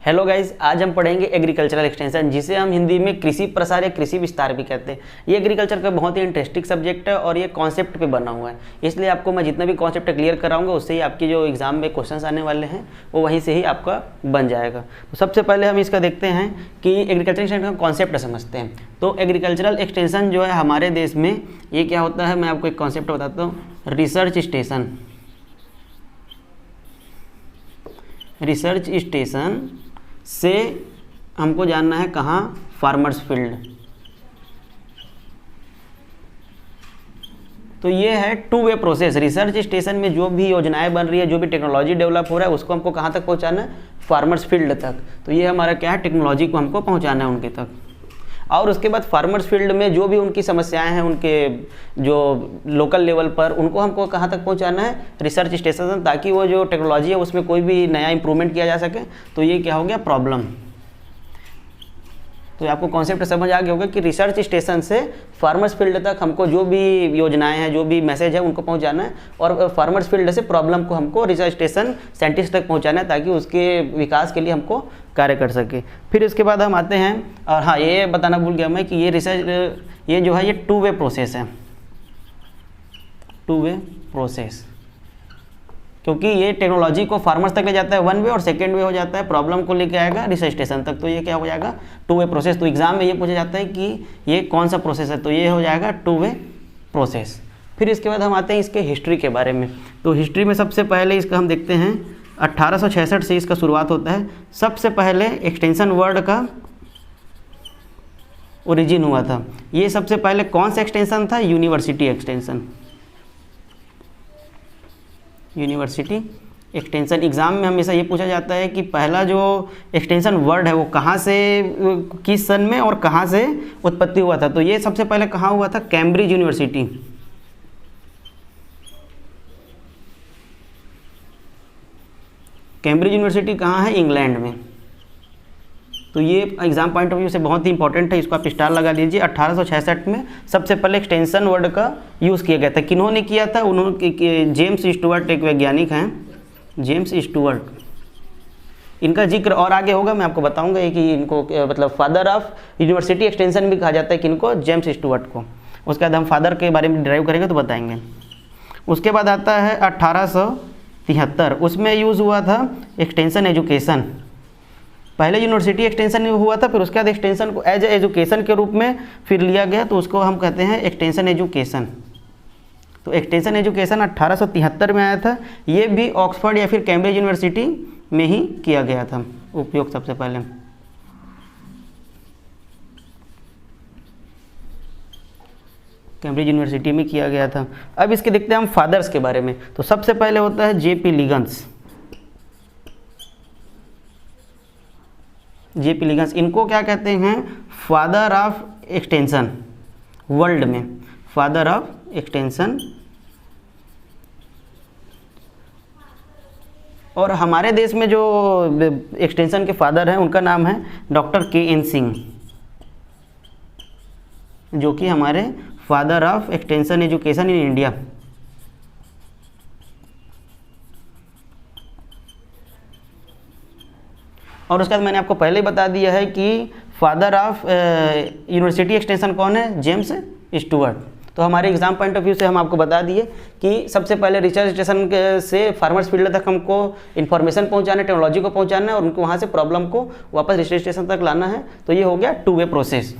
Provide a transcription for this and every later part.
Hello guys, आज हम पढ़ेंगे एग्रीकल्चरल एक्सटेंशन, जिसे हम हिंदी में कृषि प्रसार या कृषि विस्तार भी कहते हैं। ये एग्रीकल्चर का बहुत ही इंटरेस्टिंग सब्जेक्ट है और ये कॉन्सेप्ट पे बना हुआ है, इसलिए आपको मैं जितना भी कॉन्सेप्ट क्लियर कराऊंगा उससे ही आपकी जो एग्जाम में क्वेश्चंस आने वाले हैं वो वहीं से ही आपका बन जाएगा। तो सबसे पहले हम इसका देखते हैं कि एग्रीकल्चर एक्सटेंशन का कॉन्सेप्ट समझते हैं। तो एग्रीकल्चरल एक्सटेंशन जो है हमारे देश में ये क्या होता है, मैं आपको एक कॉन्सेप्ट बताता हूँ। रिसर्च स्टेशन से हमको जानना है कहाँ, फार्मर्स फील्ड। तो ये है two way process. Research station में जो भी योजनाएं बन रही है, जो भी टेक्नोलॉजी डेवलप हो रहा है, उसको हमको कहाँ तक पहुँचाना है, फार्मर्स फील्ड तक। तो ये हमारा क्या है, टेक्नोलॉजी को हमको पहुँचाना है उनके तक। और उसके बाद फार्मर्स फील्ड में जो भी उनकी समस्याएं हैं, उनके जो लोकल लेवल पर, उनको हमको कहाँ तक पहुंचाना है, रिसर्च स्टेशन, ताकि वो जो टेक्नोलॉजी है उसमें कोई भी नया इंप्रूवमेंट किया जा सके। तो ये क्या हो गया, प्रॉब्लम। तो आपको कॉन्सेप्ट समझ आ गया होगा कि रिसर्च स्टेशन से फार्मर्स फील्ड तक हमको जो भी योजनाएं हैं, जो भी मैसेज है, उनको पहुंचाना है। और फार्मर्स फील्ड से प्रॉब्लम को हमको रिसर्च स्टेशन साइंटिस्ट तक पहुंचाना है, ताकि उसके विकास के लिए हमको कार्य कर सके। फिर इसके बाद हम आते हैं, और हाँ, ये बताना भूल गया मैं कि ये रिसर्च, ये जो है ये टू वे प्रोसेस है। टू वे प्रोसेस, क्योंकि ये टेक्नोलॉजी को फार्मर्स तक ले जाता है वन वे, और सेकेंड वे हो जाता है प्रॉब्लम को लेके आएगा रिसर्च स्टेशन तक। तो ये क्या हो जाएगा, टू वे प्रोसेस। तो एग्जाम में ये पूछा जाता है कि ये कौन सा प्रोसेस है, तो ये हो जाएगा टू वे प्रोसेस। फिर इसके बाद हम आते हैं इसके हिस्ट्री के बारे में। तो हिस्ट्री में सबसे पहले इसका हम देखते हैं 1866 से इसका शुरुआत होता है। सबसे पहले एक्सटेंशन वर्ड का ओरिजिन हुआ था। ये सबसे पहले कौन सा एक्सटेंशन था, university extension. University extension. Exam में हमेशा ये पूछा जाता है कि पहला जो एक्सटेंशन वर्ड है वो कहाँ से, किस सन में और कहाँ से उत्पत्ति हुआ था। तो ये सबसे पहले कहाँ हुआ था, कैम्ब्रिज यूनिवर्सिटी। कैम्ब्रिज यूनिवर्सिटी कहाँ है, इंग्लैंड में। तो ये एग्जाम पॉइंट ऑफ व्यू से बहुत ही इंपॉर्टेंट है, इसको आप स्टार लगा लीजिए। 1866 में सबसे पहले एक्सटेंशन वर्ड का यूज़ किया गया था। किन्होंने किया था, उन्होंने, जेम्स स्टुअर्ट एक वैज्ञानिक हैं, जेम्स स्टुअर्ट। इनका जिक्र और आगे होगा, मैं आपको बताऊंगा कि इनको मतलब फादर ऑफ यूनिवर्सिटी एक्सटेंशन भी कहा जाता है, किनको, जेम्स स्टुअर्ट को। उसके बाद हम फादर के बारे में डिराइव करेंगे तो बताएंगे। उसके बाद आता है 1873, उसमें यूज़ हुआ था एक्सटेंशन एजुकेशन। पहले यूनिवर्सिटी एक्सटेंशन हुआ था, फिर उसके बाद एक्सटेंशन को एज एजुकेशन के रूप में फिर लिया गया, तो उसको हम कहते हैं एक्सटेंशन एजुकेशन। तो एक्सटेंशन एजुकेशन 1873 में आया था। ये भी ऑक्सफोर्ड या फिर कैम्ब्रिज यूनिवर्सिटी में ही किया गया था उपयोग सबसे पहले। कैम्ब्रिज यूनिवर्सिटी में किया गया था। अब इसके देखते हैं हम फादर्स के बारे में। तो सबसे पहले होता है जेपी लिगन्स। जेपी लिगन्स, इनको क्या कहते हैं, फादर ऑफ एक्सटेंशन वर्ल्ड में, फादर ऑफ एक्सटेंशन। और हमारे देश में जो एक्सटेंशन के फादर हैं उनका नाम है डॉक्टर के.एन. सिंह, जो कि हमारे father of extension education in India. और उसके बाद मैंने आपको पहले ही बता दिया है कि फादर ऑफ यूनिवर्सिटी एक्सटेंशन कौन है, जेम्स स्टुअर्ट। तो हमारे एग्जाम पॉइंट ऑफ व्यू से हम आपको बता दिए कि सबसे पहले रिसर्च स्टेशन से फार्मर्स फील्ड तक हमको इन्फॉर्मेशन पहुंचाना है, टेक्नोलॉजी को पहुंचाना है, और उनको वहाँ से प्रॉब्लम को वापस रिसर्च स्टेशन तक लाना है। तो ये हो गया टू वे प्रोसेस।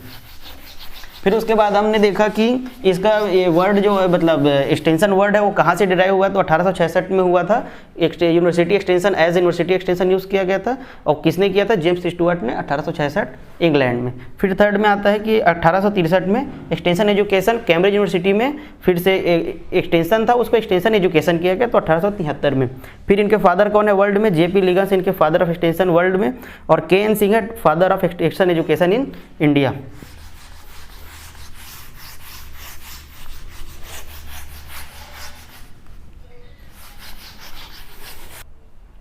फिर उसके बाद हमने देखा कि इसका ये वर्ड जो है, मतलब एक्सटेंशन वर्ड है, वो कहाँ से डिराइव हुआ। तो 1866 में हुआ था। University extension as university extension use किया गया था, और किसने किया था, जेम्स स्टुअर्ट ने, 1866 इंग्लैंड में। फिर थर्ड में आता है कि 1863 में एक्सटेंशन एजुकेशन कैम्ब्रिज यूनिवर्सिटी में फिर से एक्सटेंशन था, उसको एक्सटेंशन एजुकेशन किया गया, तो 1873 में। फिर इनके फादर कौन है वर्ल्ड में, जेपी लिगन्स इनके फादर ऑफ एक्सटेंशन वर्ल्ड में, और के.एन. सिंह है father of extension education in India.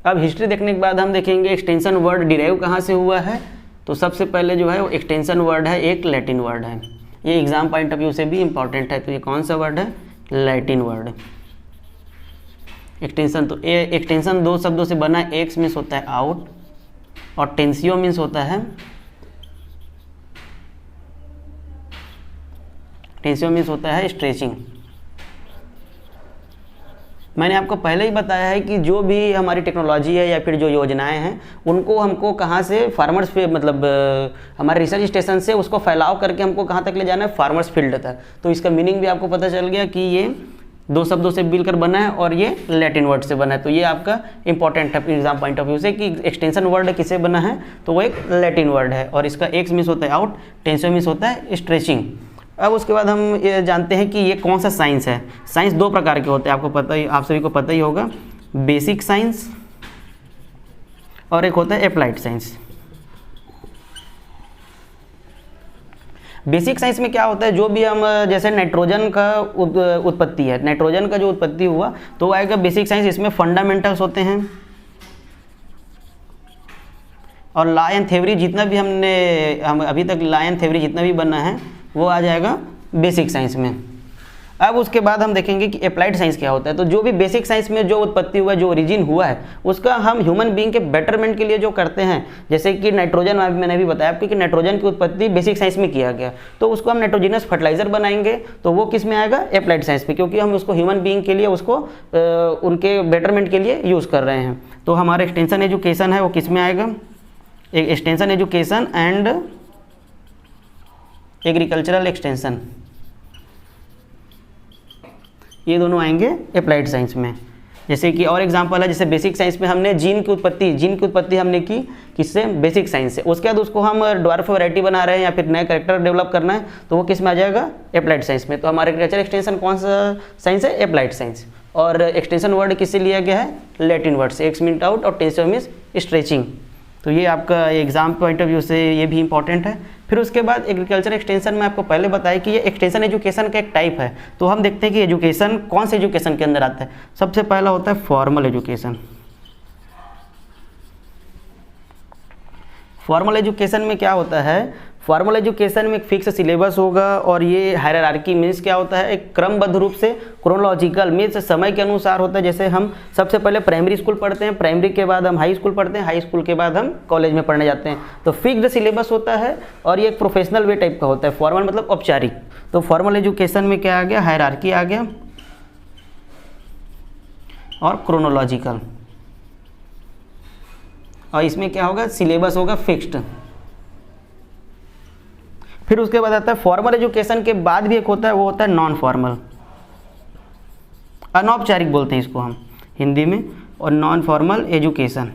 अब हिस्ट्री देखने के बाद हम देखेंगे एक्सटेंशन वर्ड डिराइव कहाँ से हुआ है। तो सबसे पहले जो है वो एक्सटेंशन वर्ड है, एक लैटिन वर्ड है। ये एग्जाम पॉइंट ऑफ व्यू से भी इंपॉर्टेंट है। तो ये कौन सा वर्ड है, लैटिन वर्ड। एक्सटेंशन, तो ये एक्सटेंशन दो शब्दों से बना है, एक्स मीन्स होता है आउट और टेंसियो मीन्स होता है, टेंसियो मीन्स होता है स्ट्रेचिंग। मैंने आपको पहले ही बताया है कि जो भी हमारी टेक्नोलॉजी है या फिर जो योजनाएं हैं उनको हमको कहाँ से फार्मर्स पे मतलब हमारे रिसर्च स्टेशन से उसको फैलाव करके हमको कहाँ तक ले जाना है, फार्मर्स फील्ड तक। तो इसका मीनिंग भी आपको पता चल गया कि ये दो शब्दों से मिलकर बना है और ये लैटिन वर्ड से बना है। तो ये आपका इंपॉर्टेंट है एग्जाम पॉइंट ऑफ व्यू से कि एक्सटेंशन वर्ड किससे बना है, तो वो एक लैटिन वर्ड है और इसका एक्स मीन्स होता है आउट, टेंसियो मीन्स होता है स्ट्रेचिंग। अब उसके बाद हम ये जानते हैं कि ये कौन सा साइंस है। साइंस दो प्रकार के होते हैं, आपको पता ही, आप सभी को पता ही होगा, बेसिक साइंस और एक होता है अप्लाइड साइंस। बेसिक साइंस में क्या होता है, जो भी हम जैसे नाइट्रोजन का उत्पत्ति है, नाइट्रोजन का जो उत्पत्ति हुआ तो आएगा बेसिक साइंस। इसमें फंडामेंटल्स होते हैं और लॉ एंड थ्योरी जितना भी हम अभी तक लॉ एंड थ्योरी जितना भी बना है वो आ जाएगा बेसिक साइंस में। अब उसके बाद हम देखेंगे कि अप्लाइड साइंस क्या होता है। तो जो भी बेसिक साइंस में जो उत्पत्ति हुआ है, जो ओरिजिन हुआ है, उसका हम ह्यूमन बीइंग के बेटरमेंट के लिए जो करते हैं, जैसे कि नाइट्रोजन, मैंने भी बताया आपको कि नाइट्रोजन की उत्पत्ति बेसिक साइंस में किया गया, तो उसको हम नाइट्रोजिनस फर्टिलाइजर बनाएंगे तो वो किस में आएगा, अप्लाइड साइंस में, क्योंकि हम उसको ह्यूमन बीइंग के लिए उसको उनके बेटरमेंट के लिए यूज़ कर रहे हैं। तो हमारा एक्सटेंशन एजुकेशन है वो किस में आएगा, एक extension education and agricultural extension, ये दोनों आएंगे अप्लाइड साइंस में। जैसे कि और एग्जांपल है, जैसे बेसिक साइंस में हमने जीन की उत्पत्ति हमने की किससे, बेसिक साइंस से। उसके बाद उसको हम ड्वार्फ वैरायटी बना रहे हैं या फिर नया कैरेक्टर डेवलप करना है तो वो किस में आ जाएगा, अप्लाइड साइंस में। तो हमारे एग्रीकल्चर एक्सटेंशन कौन सा साइंस है, अप्लाइड साइंस। और एक्सटेंशन वर्ड किससे लिया गया है, लैटिन वर्ड से, एक्स मीन आउट और टेंसियो मीन्स स्ट्रेचिंग। तो ये आपका एग्जाम पॉइंट ऑफ व्यू से ये भी इंपॉर्टेंट है। फिर उसके बाद एग्रीकल्चर एक्सटेंशन में आपको पहले बताया कि ये एक्सटेंशन एजुकेशन का एक टाइप है। तो हम देखते हैं कि एजुकेशन कौन से एजुकेशन के अंदर आता है। सबसे पहला होता है फॉर्मल एजुकेशन। फॉर्मल एजुकेशन में क्या होता है, फॉर्मल एजुकेशन में एक फिक्स सिलेबस होगा और ये हायरार्की मीन्स क्या होता है, एक क्रमबद्ध रूप से, क्रोनोलॉजिकल मीन्स समय के अनुसार होता है। जैसे हम सबसे पहले प्राइमरी स्कूल पढ़ते हैं, प्राइमरी के बाद हम हाई स्कूल पढ़ते हैं, हाई स्कूल के बाद हम कॉलेज में पढ़ने जाते हैं। तो फिक्स्ड सिलेबस होता है और ये एक प्रोफेशनल वे टाइप का होता है। फॉर्मल मतलब औपचारिक। तो फॉर्मल एजुकेशन में क्या आ गया, हायरार्की आ गया और क्रोनोलॉजिकल। और इसमें क्या होगा, सिलेबस होगा फिक्स्ड। फिर उसके बाद आता है फॉर्मल एजुकेशन के बाद भी एक होता है, वो होता है नॉन फॉर्मल, अनौपचारिक बोलते हैं इसको हम हिंदी में, और नॉन फॉर्मल एजुकेशन।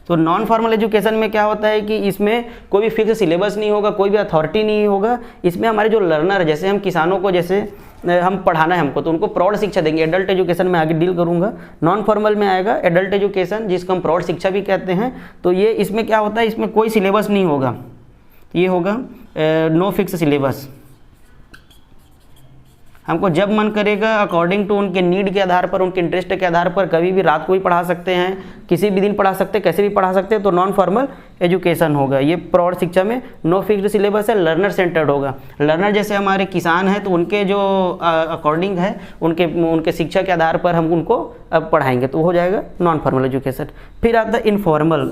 तो नॉन फॉर्मल एजुकेशन में क्या होता है कि इसमें कोई भी फिक्स सिलेबस नहीं होगा, कोई भी अथॉरिटी नहीं होगा। इसमें हमारे जो लर्नर है, जैसे हम किसानों को जैसे हम पढ़ाना है हमको, तो उनको प्रौढ़ शिक्षा देंगे। एडल्ट एजुकेशन में आगे डील करूंगा। नॉन फॉर्मल में आएगा एडल्ट एजुकेशन, जिसको हम प्रौढ़ शिक्षा भी कहते हैं। तो ये इसमें क्या होता है, इसमें कोई सिलेबस नहीं होगा, ये होगा नो फिक्स सिलेबस। हमको जब मन करेगा अकॉर्डिंग टू उनके नीड के आधार पर, उनके इंटरेस्ट के आधार पर, कभी भी रात को भी पढ़ा सकते हैं, किसी भी दिन पढ़ा सकते हैं, कैसे भी पढ़ा सकते हैं। तो नॉन फॉर्मल एजुकेशन होगा। ये प्रौढ़ शिक्षा में नो फिक्स्ड सिलेबस है, लर्नर सेंटर्ड होगा। लर्नर जैसे हमारे किसान हैं तो उनके जो अकॉर्डिंग है, उनके शिक्षा के आधार पर हम उनको पढ़ाएंगे, तो हो जाएगा नॉन फॉर्मल एजुकेशन। फिर आता है इनफॉर्मल,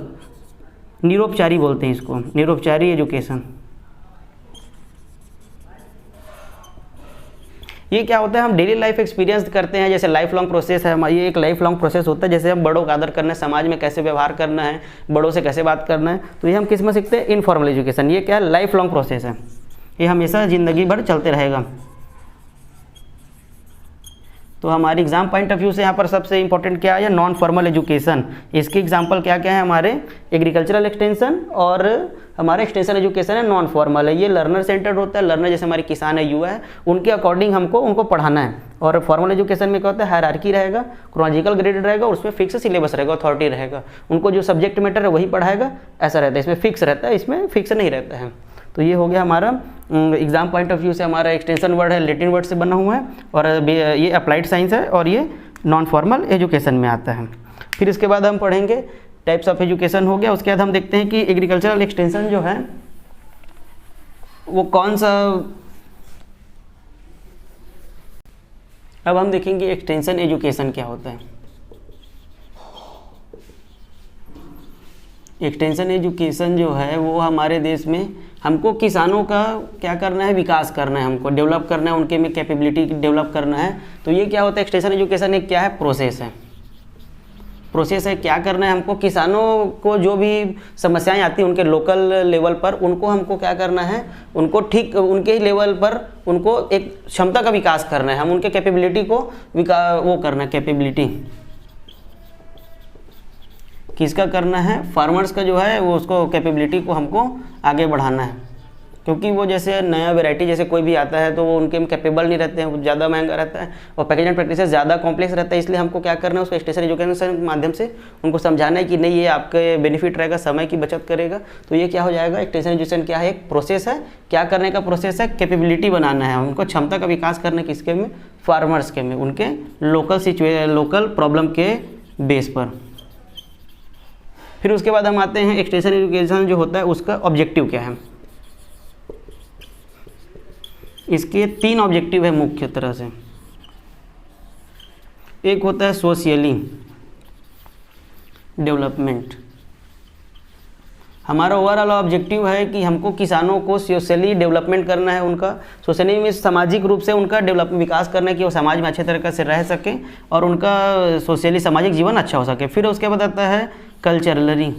निरौपचारी बोलते हैं इसको, निरौपचारी एजुकेशन। ये क्या होता है, हम डेली लाइफ एक्सपीरियंस करते हैं, जैसे लाइफ लॉन्ग प्रोसेस है हमारा। ये एक लाइफ लॉन्ग प्रोसेस होता है, जैसे हम बड़ों का आदर करना है, समाज में कैसे व्यवहार करना है, बड़ों से कैसे बात करना है, तो ये हम किस में सीखते हैं, इनफॉर्मल एजुकेशन। ये क्या है, लाइफ लॉन्ग प्रोसेस है, ये हमेशा ज़िंदगी भर चलते रहेगा। तो हमारी एग्जाम पॉइंट ऑफ व्यू से यहाँ पर सबसे इंपॉर्टेंट क्या है, नॉन फॉर्मल एजुकेशन। इसके एग्जाम्पल क्या क्या है, हमारे एग्रीकल्चरल एक्सटेंशन और हमारा एक्सटेंशन एजुकेशन है नॉन फॉर्मल है। ये लर्नर सेंटर्ड होता है, लर्नर जैसे हमारे किसान है, युवा है, उनके अकॉर्डिंग हमको उनको पढ़ाना है। और फॉर्मल एजुकेशन में क्या होता है, हायरार्की रहेगा, क्रोनोलॉजिकल ग्रेडेड रहेगा, और उसमें फिक्स सिलेबस रहेगा, अथॉरिटी रहेगा, उनको जो सब्जेक्ट मैटर है वही पढ़ाएगा, ऐसा रहता है। इसमें फिक्स रहता है, इसमें फिक्स नहीं रहता है। तो ये हो गया हमारा एग्जाम पॉइंट ऑफ व्यू से, हमारा एक्सटेंशन वर्ड है लैटिन वर्ड से बना हुआ है, और ये अप्लाइड साइंस है, और ये नॉन फॉर्मल एजुकेशन में आता है। फिर इसके बाद हम पढ़ेंगे टाइप्स ऑफ एजुकेशन हो गया। उसके बाद हम देखते हैं कि एग्रीकल्चरल एक्सटेंशन जो है वो कौन सा। अब हम देखेंगे एक्सटेंशन एजुकेशन क्या होता है। एक्सटेंशन एजुकेशन जो है वो हमारे देश में हमको किसानों का क्या करना है, विकास करना है, हमको डेवलप करना है, उनके में कैपेबिलिटी डेवलप करना है। तो ये क्या होता है, एक्सटेंशन एजुकेशन एक क्या है, प्रोसेस है। प्रोसेस है, क्या करना है हमको, किसानों को जो भी समस्याएं आती हैं उनके लोकल लेवल पर, उनको हमको क्या करना है, उनको ठीक उनके ही लेवल पर उनको एक क्षमता का विकास करना है। हम उनके कैपेबिलिटी को वो करना है, कैपेबिलिटी किसका करना है, फार्मर्स का जो है वो उसको कैपेबिलिटी को हमको आगे बढ़ाना है। क्योंकि वो जैसे नया वैरायटी जैसे कोई भी आता है तो वो उनके में कैपेबल नहीं रहते हैं, वो ज़्यादा महंगा रहता है और पैकेज एंड प्रैक्टिसेस ज़्यादा कॉम्प्लेक्स रहता है। इसलिए हमको क्या करना है, उसको एक्सटेंशन एजुकेशन के माध्यम से उनको समझाना है कि नहीं ये आपके बेनिफिट रहेगा, समय की बचत करेगा। तो ये क्या हो जाएगा, एक्सटेंशन एजुकेशन क्या है, एक प्रोसेस है। क्या करने का प्रोसेस है, कैपेबिलिटी बनाना है, उनको क्षमता का विकास करने किसके में, फार्मर्स के में, उनके लोकल प्रॉब्लम के बेस पर। फिर उसके बाद हम आते हैं एक्सटेंशन एजुकेशन जो होता है उसका ऑब्जेक्टिव क्या है। इसके 3 ऑब्जेक्टिव है मुख्य तरह से। एक होता है सोशियली डेवलपमेंट। हमारा ओवरऑल ऑब्जेक्टिव है कि हमको किसानों को सोशली डेवलपमेंट करना है, उनका सोशली में सामाजिक रूप से उनका विकास करना है कि वो समाज में अच्छे तरीके से रह सकें और उनका सोशली सामाजिक जीवन अच्छा हो सके। फिर उसके बाद आता है कल्चरली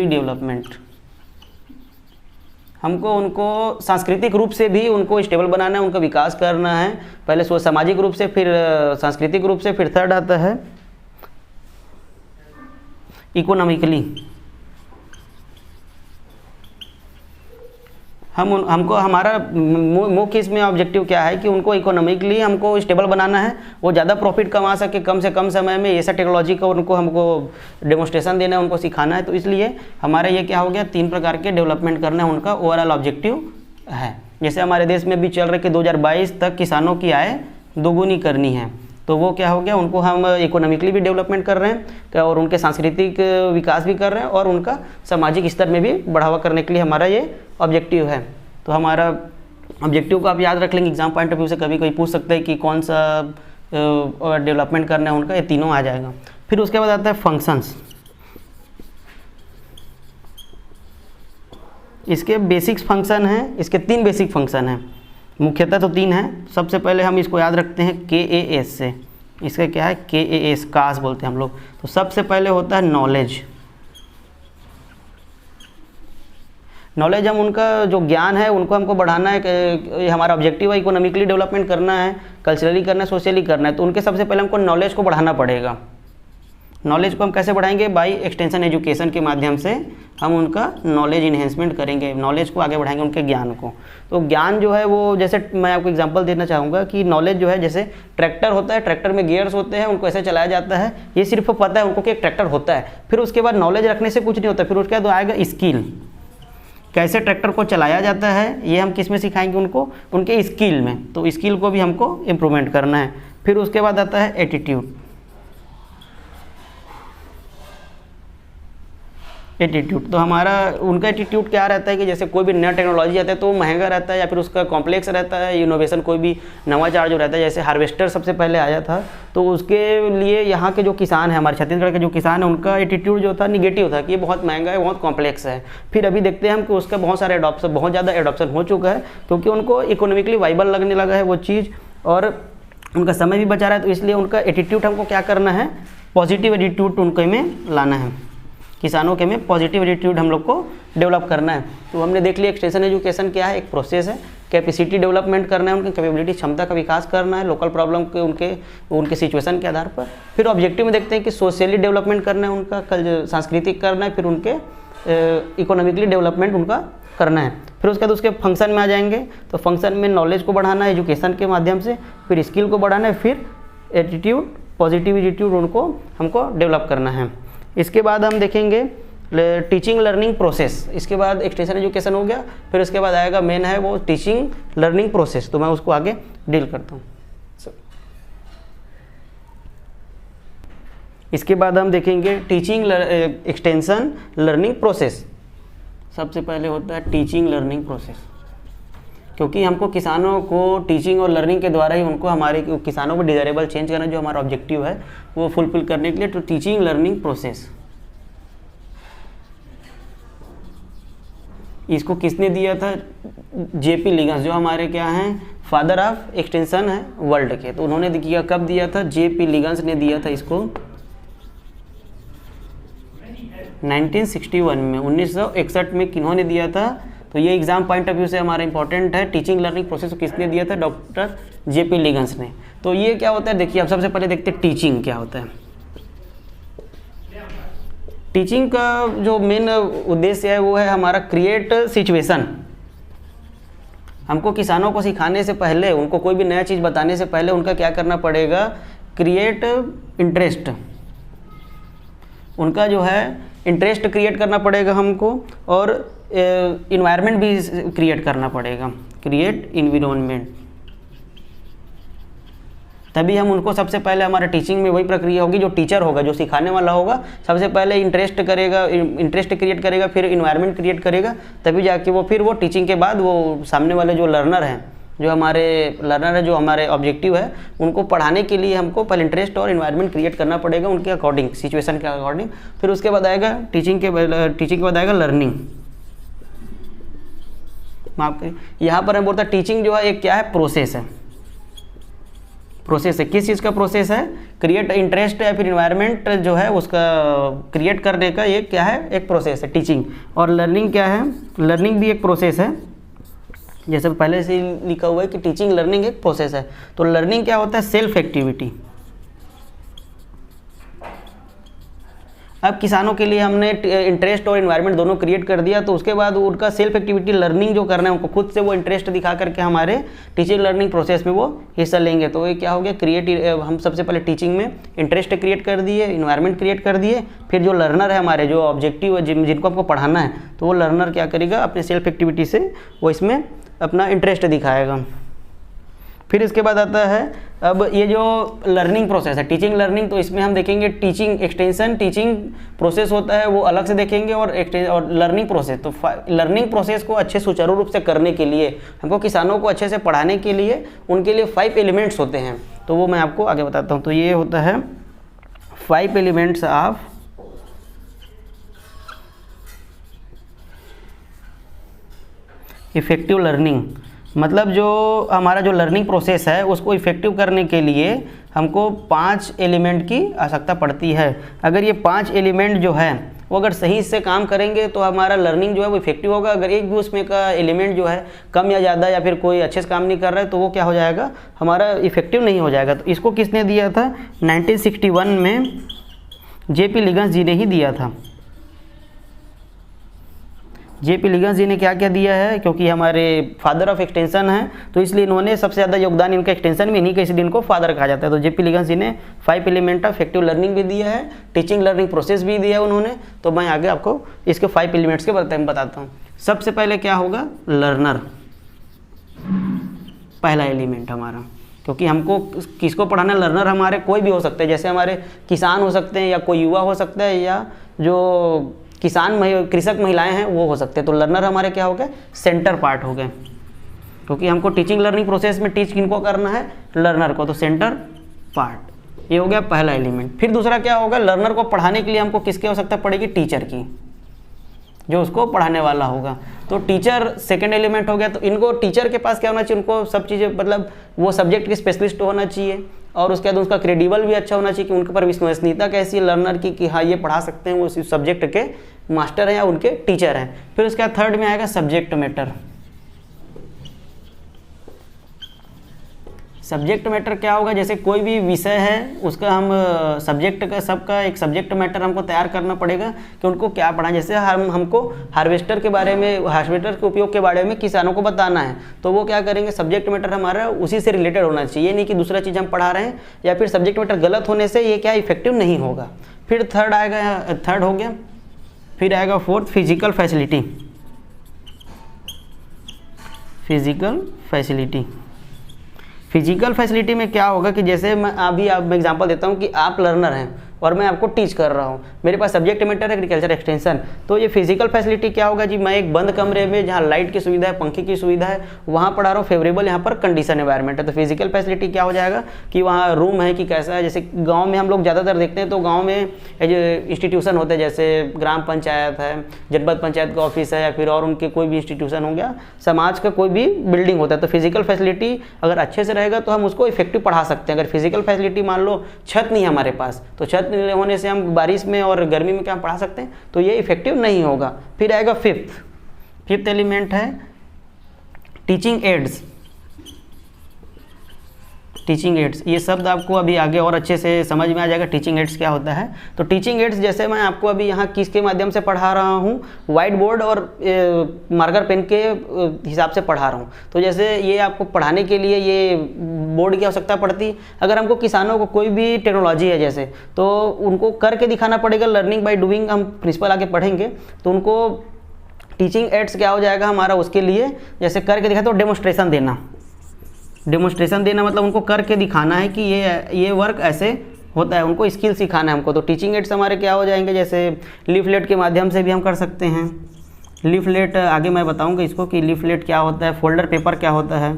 डेवलपमेंट। हमको उनको सांस्कृतिक रूप से भी उनको स्टेबल बनाना है, उनका विकास करना है। पहले सामाजिक रूप से, फिर सांस्कृतिक रूप से, फिर थर्ड आता है इकोनॉमिकली। हमको हमारा मुख्य इसमें ऑब्जेक्टिव क्या है कि उनको इकोनॉमिकली हमको स्टेबल बनाना है, वो ज़्यादा प्रॉफिट कमा सके कम से कम समय में। ऐसा टेक्नोलॉजी का हमको डेमोन्स्ट्रेशन देना है, उनको सिखाना है। तो इसलिए हमारा ये क्या हो गया, 3 प्रकार के डेवलपमेंट करना है, उनका ओवरऑल ऑब्जेक्टिव है। जैसे हमारे देश में भी चल रहा है कि 2022 तक किसानों की आय दोगुनी करनी है, तो वो क्या हो गया, उनको हम इकोनॉमिकली भी डेवलपमेंट कर रहे हैं और उनके सांस्कृतिक विकास भी कर रहे हैं और उनका सामाजिक स्तर में भी बढ़ावा करने के लिए हमारा ये ऑब्जेक्टिव है। तो हमारा ऑब्जेक्टिव को आप याद रख लेंगे, एग्जाम पॉइंट ऑफ व्यू से कभी कोई पूछ सकता है कि कौन सा डेवलपमेंट करना है उनका, ये तीनों आ जाएगा। फिर उसके बाद आता है फंक्शंस। इसके बेसिक्स फंक्शन हैं, इसके 3 बेसिक फंक्शन हैं, मुख्यतः तो 3 हैं। सबसे पहले हम इसको याद रखते हैं KAS से। इसका क्या है, KAS, कास बोलते हैं हम लोग। तो सबसे पहले होता है नॉलेज। नॉलेज हम उनका जो ज्ञान है उनको हमको बढ़ाना है, हमारा ऑब्जेक्टिव है। इकोनॉमिकली डेवलपमेंट करना है, कल्चरली करना है, सोशली करना है। तो उनके सबसे पहले हमको नॉलेज को बढ़ाना पड़ेगा। नॉलेज को हम कैसे बढ़ाएंगे, बाई एक्सटेंशन एजुकेशन के माध्यम से हम उनका नॉलेज इन्हेंसमेंट करेंगे, नॉलेज को आगे बढ़ाएंगे, उनके ज्ञान को। तो ज्ञान जो है वो, जैसे मैं आपको एग्जांपल देना चाहूँगा कि नॉलेज जो है, जैसे ट्रैक्टर होता है, ट्रैक्टर में गियर्स होते हैं, उनको ऐसे चलाया जाता है, ये सिर्फ पता है उनको कि एक ट्रैक्टर होता है। फिर उसके बाद नॉलेज रखने से कुछ नहीं होता, फिर उसके बाद आएगा स्किल, कैसे ट्रैक्टर को चलाया जाता है, ये हम किस में सिखाएंगे उनको, उनके स्किल में। तो स्किल को भी हमको इम्प्रूवमेंट करना है। फिर उसके बाद आता है एटीट्यूड। तो हमारा उनका एटीट्यूड क्या रहता है कि जैसे कोई भी नया टेक्नोलॉजी आता है तो वो महंगा रहता है या फिर उसका कॉम्प्लेक्स रहता है, इनोवेशन कोई भी नवाचार जो रहता है, जैसे हार्वेस्टर सबसे पहले आया था, तो उसके लिए यहाँ के जो किसान हैं, हमारे छत्तीसगढ़ के जो किसान हैं, उनका एटीट्यूड जो था निगेटिव था कि ये बहुत महंगा है, बहुत कॉम्प्लेक्स है। फिर अभी देखते हैं हम कि उसका बहुत ज़्यादा एडॉप्शन हो चुका है, क्योंकि उनको इकोनॉमिकली वाइबल लगने लगा है वो चीज़ और उनका समय भी बचा रहा है। तो इसलिए उनका एटीट्यूड हमको क्या करना है, पॉजिटिव एटीट्यूड उनके में लाना है, किसानों के में पॉजिटिव एटीट्यूड हम लोग को डेवलप करना है। तो हमने देख लिया एक्सटेंशन एजुकेशन क्या है, एक प्रोसेस है। कैपेसिटी डेवलपमेंट करना है, उनकी कैपेबिलिटी क्षमता का विकास करना है लोकल प्रॉब्लम के उनके सिचुएशन के आधार पर। फिर ऑब्जेक्टिव में देखते हैं कि सोशली डेवलपमेंट करना है, उनका सांस्कृतिक करना है, फिर उनके इकोनॉमिकली डेवलपमेंट उनका करना है। फिर उसके बाद उसके फंक्शन में आ जाएंगे। तो फंक्शन में नॉलेज को बढ़ाना है एजुकेशन के माध्यम से, फिर स्किल को बढ़ाना है, फिर एटीट्यूड, पॉजिटिव एटीट्यूड उनको हमको डेवलप करना है। इसके बाद हम देखेंगे टीचिंग लर्निंग प्रोसेस। इसके बाद एक्सटेंशन एजुकेशन हो गया, फिर उसके बाद आएगा मेन है वो टीचिंग लर्निंग प्रोसेस। तो मैं उसको आगे डील करता हूँ। इसके बाद हम देखेंगे टीचिंग एक्सटेंशन लर्निंग प्रोसेस। सबसे पहले होता है टीचिंग लर्निंग प्रोसेस। क्योंकि हमको किसानों को टीचिंग और लर्निंग के द्वारा ही उनको हमारे किसानों को डिजायरेबल चेंज करना जो हमारा ऑब्जेक्टिव है वो फुलफिल करने के लिए। तो टीचिंग लर्निंग प्रोसेस इसको किसने दिया था? जेपी लिगन्स, जो हमारे क्या हैं फादर ऑफ एक्सटेंशन है वर्ल्ड के। तो उन्होंने दिया, कब दिया था? जेपी लिगन्स ने दिया था इसको 1961 में। 1961 में किन्होंने दिया था? तो ये एग्जाम पॉइंट ऑफ व्यू से हमारा इंपॉर्टेंट है। टीचिंग लर्निंग प्रोसेस को किसने दिया था? डॉक्टर जेपी लिगन्स ने। तो ये क्या होता है देखिए, अब सबसे पहले देखते हैं टीचिंग क्या होता है। टीचिंग का जो मेन उद्देश्य है वो है हमारा क्रिएट सिचुएशन। हमको किसानों को सिखाने से पहले, उनको कोई भी नया चीज़ बताने से पहले उनका क्या करना पड़ेगा? क्रिएट इंटरेस्ट, उनका जो है इंटरेस्ट क्रिएट करना पड़ेगा हमको, और इन्वायरमेंट भी क्रिएट करना पड़ेगा, क्रिएट इन्वायरमेंट। तभी हम उनको सबसे पहले, हमारा टीचिंग में वही प्रक्रिया होगी, जो टीचर होगा, जो सिखाने वाला होगा, सबसे पहले इंटरेस्ट क्रिएट करेगा, फिर इन्वायरमेंट क्रिएट करेगा, तभी जाके वो फिर वो टीचिंग के बाद वो सामने वाले जो लर्नर हैं, जो हमारे ऑब्जेक्टिव है, उनको पढ़ाने के लिए हमको पहले इंटरेस्ट और इन्वायरमेंट क्रिएट करना पड़ेगा उनके अकॉर्डिंग, सिचुएशन के अकॉर्डिंग। फिर उसके बाद आएगा टीचिंग के बाद आएगा लर्निंग। माफ करिए, यहाँ पर हम बोलते हैं टीचिंग जो है एक क्या है? प्रोसेस है। प्रोसेस है, किस चीज़ का प्रोसेस है? क्रिएट इंटरेस्ट या फिर इन्वायरमेंट जो है उसका क्रिएट करने का ये क्या है? एक प्रोसेस है टीचिंग। और लर्निंग क्या है? लर्निंग भी एक प्रोसेस है, जैसे पहले से लिखा हुआ है कि टीचिंग लर्निंग एक प्रोसेस है। तो लर्निंग क्या होता है? Self activity. अब किसानों के लिए हमने इंटरेस्ट और इन्वायरमेंट दोनों क्रिएट कर दिया, तो उसके बाद उनका सेल्फ एक्टिविटी लर्निंग जो करना है, उनको खुद से वो इंटरेस्ट दिखा करके हमारे टीचिंग लर्निंग प्रोसेस में वो हिस्सा लेंगे। तो ये क्या हो गया? हम सबसे पहले टीचिंग में इंटरेस्ट क्रिएट कर दिए, इन्वायरमेंट क्रिएट कर दिए, फिर जो लर्नर है हमारे, जो ऑब्जेक्टिव है, जिनको हमको पढ़ाना है, तो वो लर्नर क्या करेगा? अपने सेल्फ एक्टिविटी से वो इसमें अपना इंटरेस्ट दिखाएगा। फिर इसके बाद आता है अब ये जो लर्निंग प्रोसेस है, टीचिंग लर्निंग, तो इसमें हम देखेंगे टीचिंग एक्सटेंशन, टीचिंग प्रोसेस होता है वो अलग से देखेंगे, और लर्निंग प्रोसेस। तो लर्निंग प्रोसेस को अच्छे सुचारू रूप से करने के लिए, हमको किसानों को अच्छे से पढ़ाने के लिए, उनके लिए 5 एलिमेंट्स होते हैं। तो वो मैं आपको आगे बताता हूँ। तो ये होता है 5 एलिमेंट्स ऑफ इफेक्टिव लर्निंग। मतलब जो हमारा जो लर्निंग प्रोसेस है उसको इफेक्टिव करने के लिए हमको 5 एलिमेंट की आवश्यकता पड़ती है। अगर ये 5 एलिमेंट जो है वो अगर सही से काम करेंगे तो हमारा लर्निंग जो है वो इफेक्टिव होगा। अगर एक भी उसमें का एलिमेंट जो है कम या ज़्यादा, या फिर कोई अच्छे से काम नहीं कर रहा है, तो वो क्या हो जाएगा? हमारा इफेक्टिव नहीं हो जाएगा। तो इसको किसने दिया था? 1961 में जेपी लिगन्स जी ने ही दिया था। जेपी लिगन्स जी ने क्या क्या दिया है? क्योंकि हमारे फादर ऑफ एक्सटेंशन हैं, तो इसलिए इन्होंने सबसे ज़्यादा योगदान इनका एक्सटेंशन में, इन्हीं का इसलिए इनको फादर कहा जाता है। तो जेपी लिगन्स जी ने 5 एलिमेंट ऑफ इफेक्टिव लर्निंग भी दिया है, टीचिंग लर्निंग प्रोसेस भी दिया है उन्होंने। तो मैं आगे आपको इसके 5 एलिमेंट्स के बारे में बताता हूँ। सबसे पहले क्या होगा? लर्नर, पहला एलिमेंट हमारा, क्योंकि हमको किसको पढ़ाना? लर्नर हमारे कोई भी हो सकते हैं, जैसे हमारे किसान हो सकते हैं, या कोई युवा हो सकता है, या जो कृषक महिलाएं हैं वो हो सकते हैं। तो लर्नर हमारे क्या हो गए? सेंटर पार्ट हो गए, क्योंकि हमको टीचिंग लर्निंग प्रोसेस में टीच किनको करना है? लर्नर को। तो सेंटर पार्ट, ये हो गया पहला एलिमेंट। फिर दूसरा क्या होगा? लर्नर को पढ़ाने के लिए हमको किसकी आवश्यकता पड़ेगी? टीचर की, जो उसको पढ़ाने वाला होगा। तो टीचर सेकंड एलिमेंट हो गया। तो इनको टीचर के पास क्या होना चाहिए? उनको सब चीज़ें, मतलब वो सब्जेक्ट के स्पेशलिस्ट होना चाहिए, और उसके बाद उसका क्रेडिबल भी अच्छा होना चाहिए कि उनके पर विश्वसनीयता कैसी है लर्नर की, कि हाँ ये पढ़ा सकते हैं, वो उस सब्जेक्ट के मास्टर हैं या उनके टीचर हैं। फिर उसके बाद थर्ड में आएगा सब्जेक्ट मैटर। सब्जेक्ट मैटर क्या होगा? जैसे कोई भी विषय है उसका हम सब्जेक्ट का, सबका एक सब्जेक्ट मैटर हमको तैयार करना पड़ेगा कि उनको क्या पढ़ाएं। जैसे हमको हार्वेस्टर के बारे में, हार्वेस्टर के उपयोग के बारे में किसानों को बताना है, तो वो क्या करेंगे? सब्जेक्ट मैटर हमारा उसी से रिलेटेड होना चाहिए, ये नहीं कि दूसरा चीज़ हम पढ़ा रहे हैं, या फिर सब्जेक्ट मैटर गलत होने से ये क्या इफेक्टिव नहीं होगा। फिर थर्ड हो गया। फिर आएगा fourth, physical facility. Physical facility में क्या होगा कि जैसे मैं एग्जांपल देता हूँ कि आप लर्नर हैं, और मैं आपको टीच कर रहा हूँ, मेरे पास सब्जेक्ट मैटर है एग्रीकल्चर एक्सटेंशन। तो ये फिजिकल फैसिलिटी क्या होगा जी, मैं एक बंद कमरे में जहाँ लाइट की सुविधा है, पंखे की सुविधा है, वहाँ पढ़ा रहा हूँ, फेवरेबल यहाँ पर कंडीशन एनवायरनमेंट है। तो फिजिकल फैसिलिटी क्या हो जाएगा कि वहाँ रूम है कि कैसा है। जैसे गाँव में हम लोग ज़्यादातर देखते हैं, तो गाँव में जो इंस्टीट्यूशन होते हैं जैसे ग्राम पंचायत है, जनपद पंचायत का ऑफिस है, या फिर और उनके कोई भी इंस्टीट्यूशन हो गया, समाज का कोई भी बिल्डिंग होता है। तो फिजिकल फैसिलिटी अगर अच्छे से रहेगा तो हम उसको इफेक्टिव पढ़ा सकते हैं। अगर फिजिकल फैसिलिटी मान लो छत नहीं है हमारे पास, तो छत नहीं होने से हम बारिश में और गर्मी में क्या पढ़ा सकते हैं, तो ये इफेक्टिव नहीं होगा। फिर आएगा फिफ्थ एलिमेंट है टीचिंग एड्स। टीचिंग एड्स, ये शब्द आपको अभी आगे और अच्छे से समझ में आ जाएगा टीचिंग एड्स क्या होता है। तो टीचिंग एड्स जैसे मैं आपको अभी यहाँ किसके माध्यम से पढ़ा रहा हूँ, वाइट बोर्ड और मार्कर पेन के हिसाब से पढ़ा रहा हूँ। तो जैसे ये आपको पढ़ाने के लिए ये बोर्ड की आवश्यकता पड़ती। अगर हमको किसानों को कोई भी टेक्नोलॉजी है जैसे, तो उनको करके दिखाना पड़ेगा, लर्निंग बाय डूइंग हम प्रिंसिपल आगे पढ़ेंगे। तो उनको टीचिंग एड्स क्या हो जाएगा हमारा, उसके लिए जैसे करके दिखा तो डेमोस्ट्रेशन देना। डेमोस्ट्रेशन देना मतलब उनको करके दिखाना है कि ये वर्क ऐसे होता है, उनको स्किल सिखाना है हमको। तो टीचिंग एड्स हमारे क्या हो जाएंगे, जैसे लीफलेट के माध्यम से भी हम कर सकते हैं। लीफलेट आगे मैं बताऊंगा इसको कि लीफलेट क्या होता है, फोल्डर पेपर क्या होता है।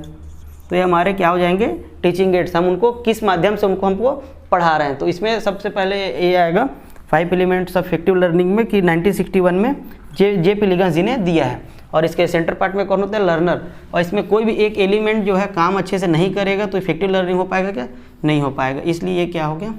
तो ये हमारे क्या हो जाएंगे टीचिंग एड्स, हम उनको किस माध्यम से हमको पढ़ा रहे हैं। तो इसमें सबसे पहले ये आएगा 5 एलिमेंट्स ऑफ इफेक्टिव लर्निंग में कि 1961 में जे पी लिगन्स जी ने दिया है। और इसके सेंटर पार्ट में कौन होता है, लर्नर। और इसमें कोई भी एक एलिमेंट जो है काम अच्छे से नहीं करेगा तो इफेक्टिव लर्निंग हो पाएगा क्या, नहीं हो पाएगा। इसलिए ये क्या हो गया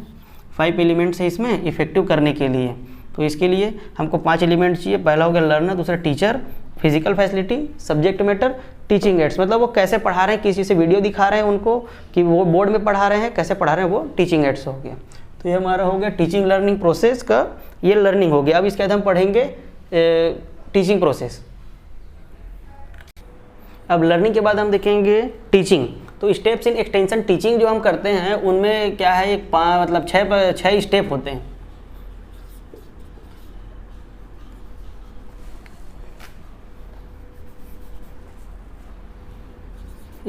5 एलिमेंट्स है इसमें इफेक्टिव करने के लिए। तो इसके लिए हमको 5 एलिमेंट चाहिए। पहला हो गया लर्नर, दूसरा teacher, physical facility, subject matter, teaching ads, मतलब वो कैसे पढ़ा रहे हैं, किसी से वीडियो दिखा रहे हैं उनको कि वो बोर्ड में पढ़ा रहे हैं, कैसे पढ़ा रहे हैं, वो टीचिंग एड्स हो गया। तो ये हमारा हो गया टीचिंग लर्निंग प्रोसेस का, ये लर्निंग हो गया। अब इसके बाद हम पढ़ेंगे टीचिंग प्रोसेस। अब लर्निंग के बाद हम देखेंगे टीचिंग। तो स्टेप्स इन एक्सटेंशन टीचिंग जो हम करते हैं उनमें क्या है, एक मतलब 6 स्टेप होते हैं।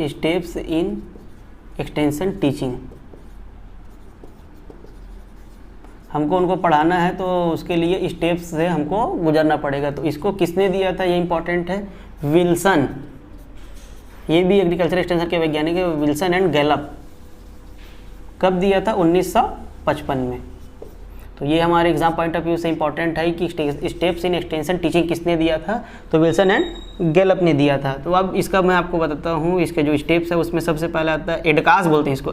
स्टेप्स इन एक्सटेंशन टीचिंग, हमको उनको पढ़ाना है तो उसके लिए स्टेप्स से हमको गुजरना पड़ेगा। तो इसको किसने दिया था, ये इंपॉर्टेंट है, विल्सन। ये भी एग्रीकल्चर एक्सटेंशन के वैज्ञानिक है, विल्सन एंड गैलप। कब दिया था, 1955 में। तो ये हमारे एग्जाम पॉइंट ऑफ व्यू से इंपॉर्टेंट है कि स्टेप्स इन एक्सटेंशन टीचिंग किसने दिया था, तो विल्सन एंड गैलप ने दिया था। तो अब इसका मैं आपको बताता हूँ, इसके जो स्टेप्स है उसमें सबसे पहले आता है एडकास, बोलते हैं इसको,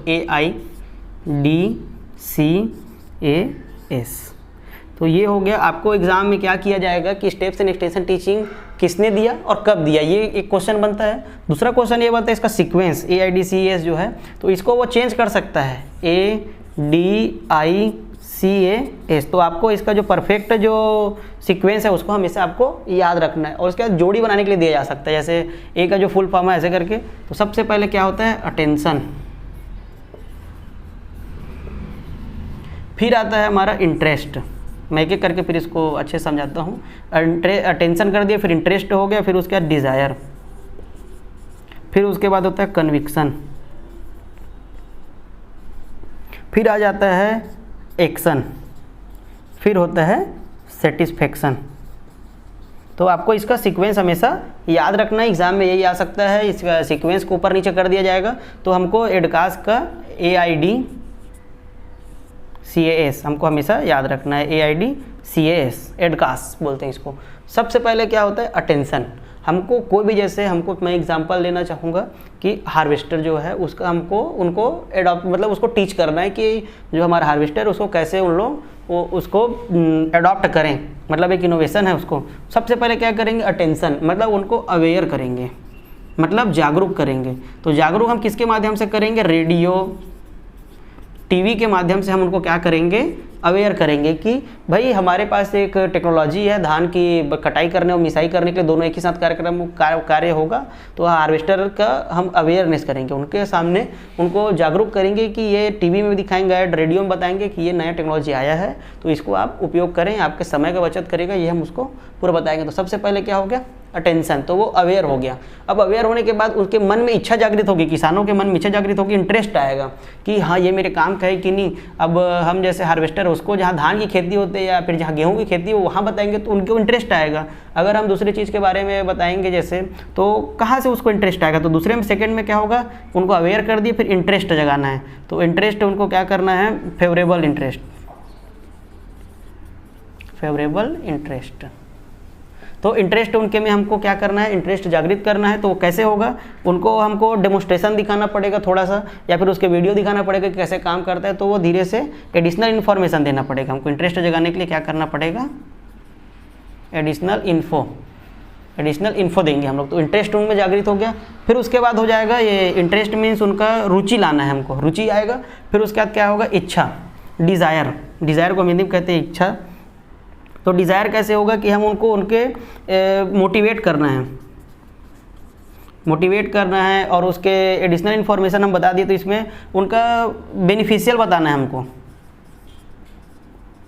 AIDCAS। तो ये हो गया। आपको एग्जाम में क्या किया जाएगा कि स्टेप्स इन एक्सटेंशन टीचिंग किसने दिया और कब दिया, ये एक क्वेश्चन बनता है। दूसरा क्वेश्चन ये बनता है इसका सीक्वेंस, AIDCAS जो है, तो इसको वो चेंज कर सकता है, ADICAS। तो आपको इसका जो परफेक्ट जो सीक्वेंस है उसको हमेशा आपको याद रखना है। और उसके बाद जोड़ी बनाने के लिए दिया जा सकता है, जैसे ए का जो फुल फॉर्म है ऐसे करके। तो सबसे पहले क्या होता है, अटेंशन, फिर आता है हमारा इंटरेस्ट। मैं एक एक करके फिर इसको अच्छे से समझाता हूँ। अटेंशन कर दिया, फिर इंटरेस्ट हो गया, फिर उसके बाद डिज़ायर, फिर उसके बाद होता है कन्विक्शन, फिर आ जाता है एक्शन, फिर होता है सेटिस्फेक्शन। तो आपको इसका सीक्वेंस हमेशा याद रखना है। एग्जाम में यही आ सकता है, इसका सीक्वेंस को ऊपर नीचे कर दिया जाएगा। तो हमको एडकास का AIDCAS हमको हमेशा याद रखना है, AIDCAS, एडकास बोलते हैं इसको। सबसे पहले क्या होता है, अटेंशन। हमको कोई भी, जैसे हमको मैं एग्जांपल लेना चाहूँगा कि हार्वेस्टर जो है उसका हमको उनको एडॉप्ट, मतलब उसको टीच करना है कि जो हमारा हार्वेस्टर उसको कैसे उन लोग वो उसको एडॉप्ट करें, मतलब एक इनोवेशन है उसको। सबसे पहले क्या करेंगे, अटेंशन, मतलब उनको अवेयर करेंगे, मतलब जागरूक करेंगे। तो जागरूक हम किसके माध्यम से करेंगे, रेडियो, टीवी के माध्यम से हम उनको क्या करेंगे, अवेयर करेंगे कि भाई हमारे पास एक टेक्नोलॉजी है, धान की कटाई करने और मिसाई करने के लिए दोनों एक ही साथ कार्य होगा। तो हार्वेस्टर का हम अवेयरनेस करेंगे, उनके सामने उनको जागरूक करेंगे कि ये टीवी में भी दिखाएंगे, ऐड, रेडियो में बताएंगे कि ये नया टेक्नोलॉजी आया है, तो इसको आप उपयोग करें, आपके समय का बचत करेगा, ये हम उसको पूरा बताएंगे। तो सबसे पहले क्या हो गया, अटेंशन, तो वो अवेयर हो गया। अब अवेयर होने के बाद उसके मन में इच्छा जागृत होगी, किसानों के मन में इच्छा जागृत होगी, इंटरेस्ट आएगा कि हाँ ये मेरे काम का है कि नहीं। अब हम जैसे हार्वेस्टर उसको जहाँ धान की खेती होती है या फिर जहाँ गेहूँ की खेती हो वहाँ बताएंगे तो उनको इंटरेस्ट आएगा। अगर हम दूसरी चीज़ के बारे में बताएंगे जैसे, तो कहाँ से उसको इंटरेस्ट आएगा, तो दूसरे में सेकंड में क्या होगा, उनको अवेयर कर दिए, फिर इंटरेस्ट जगाना है। तो इंटरेस्ट उनको क्या करना है, फेवरेबल इंटरेस्ट, फेवरेबल इंटरेस्ट। तो इंटरेस्ट उनके में हमको क्या करना है, इंटरेस्ट जागृत करना है। तो वो कैसे होगा, उनको हमको डेमोस्ट्रेशन दिखाना पड़ेगा थोड़ा सा, या फिर उसके वीडियो दिखाना पड़ेगा कि कैसे काम करता है। तो वो धीरे से एडिशनल इन्फॉर्मेशन देना पड़ेगा हमको। इंटरेस्ट जगाने के लिए क्या करना पड़ेगा, एडिशनल इन्फो देंगे हम लोग। तो इंटरेस्ट उनमें जागृत हो गया। फिर उसके बाद हो जाएगा ये इंटरेस्ट मीन्स उनका रुचि लाना है हमको, रुचि आएगा। फिर उसके बाद क्या होगा, इच्छा, डिज़ायर, डिज़ायर को हिंदी में कहते हैं इच्छा। तो डिज़ायर कैसे होगा कि हम उनको उनके मोटिवेट करना है और उसके एडिशनल इन्फॉर्मेशन हम बता दिए। तो इसमें उनका बेनिफिशियल बताना है हमको।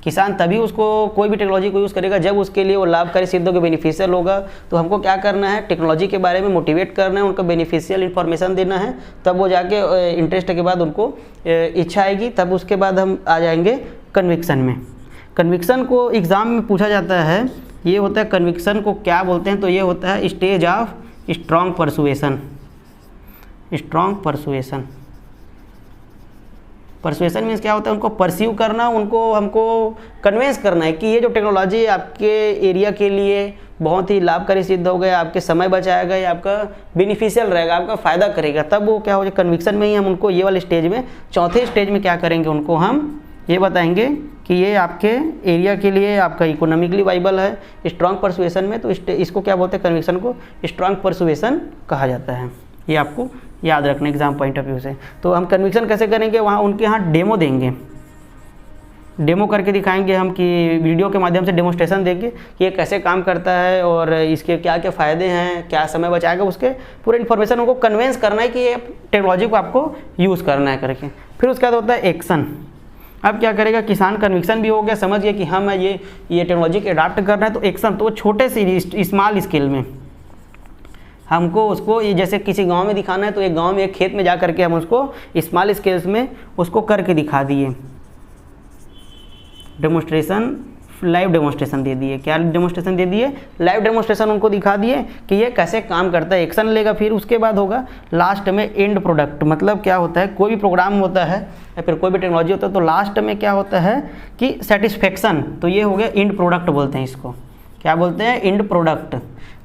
किसान तभी उसको कोई भी टेक्नोलॉजी को यूज़ करेगा जब उसके लिए वो लाभकारी सिद्ध होगा, बेनिफिशियल होगा। तो हमको क्या करना है, टेक्नोलॉजी के बारे में मोटिवेट करना है, उनको बेनिफिशियल इन्फॉर्मेशन देना है। तब वो जाके इंटरेस्ट के बाद उनको इच्छा आएगी। तब उसके बाद हम आ जाएंगे कन्विक्शन में। कन्विक्शन को एग्ज़ाम में पूछा जाता है, ये होता है कन्विक्शन को क्या बोलते हैं, तो ये होता है stage of strong persuasion. Strong persuasion, persuasion means क्या होता है, उनको परस्यू करना, उनको हमको कन्वेंस करना है कि ये जो टेक्नोलॉजी आपके एरिया के लिए बहुत ही लाभकारी सिद्ध हो गया, आपके समय बचाएगा, या आपका बेनिफिशियल रहेगा, आपका फ़ायदा करेगा। तब वो क्या हो जाए, कन्विक्शन में ही हम उनको ये वाले स्टेज में, चौथे स्टेज में क्या करेंगे, उनको हम ये बताएंगे कि ये आपके एरिया के लिए आपका इकोनॉमिकली वाइबल है। स्ट्रॉन्ग परसुएशन में तो इसको क्या बोलते हैं, कन्विक्शन को स्ट्रॉन्ग परसुएशन कहा जाता है। ये आपको याद रखना एग्जाम पॉइंट ऑफ व्यू से। तो हम कन्विक्शन कैसे करेंगे, वहाँ उनके यहाँ डेमो देंगे, डेमो करके दिखाएंगे हम कि वीडियो के माध्यम से डेमोस्ट्रेशन देंगे कि ये कैसे काम करता है और इसके क्या क्या फ़ायदे हैं, क्या समय बचाएगा, उसके पूरे इन्फॉर्मेशन उनको कन्वेंस करना है कि ये टेक्नोलॉजी को आपको यूज़ करना है करके। फिर उसके बाद होता है एक्शन। अब क्या करेगा, किसान कन्विक्शन भी हो गया, समझ गया कि हम ये टेक्नोलॉजी के अडाप्ट करना है। तो एक्शन, तो छोटे से स्मॉल स्केल में हमको उसको, ये जैसे किसी गांव में दिखाना है तो एक गांव में एक खेत में जा करके हम उसको स्मॉल स्केल्स में उसको करके दिखा दिए, डेमोस्ट्रेशन, लाइव डेमोस्ट्रेशन दे दिए। क्या डेमोस्ट्रेशन दे दिए, लाइव डेमोस्ट्रेशन उनको दिखा दिए कि ये कैसे काम करता है। एक्शन लेगा, फिर उसके बाद होगा लास्ट में एंड प्रोडक्ट। मतलब क्या होता है, कोई भी प्रोग्राम होता है या फिर कोई भी टेक्नोलॉजी होता है तो लास्ट में क्या होता है कि सेटिस्फेक्शन। तो ये हो गया एंड प्रोडक्ट बोलते हैं इसको। क्या बोलते हैं, एंड प्रोडक्ट।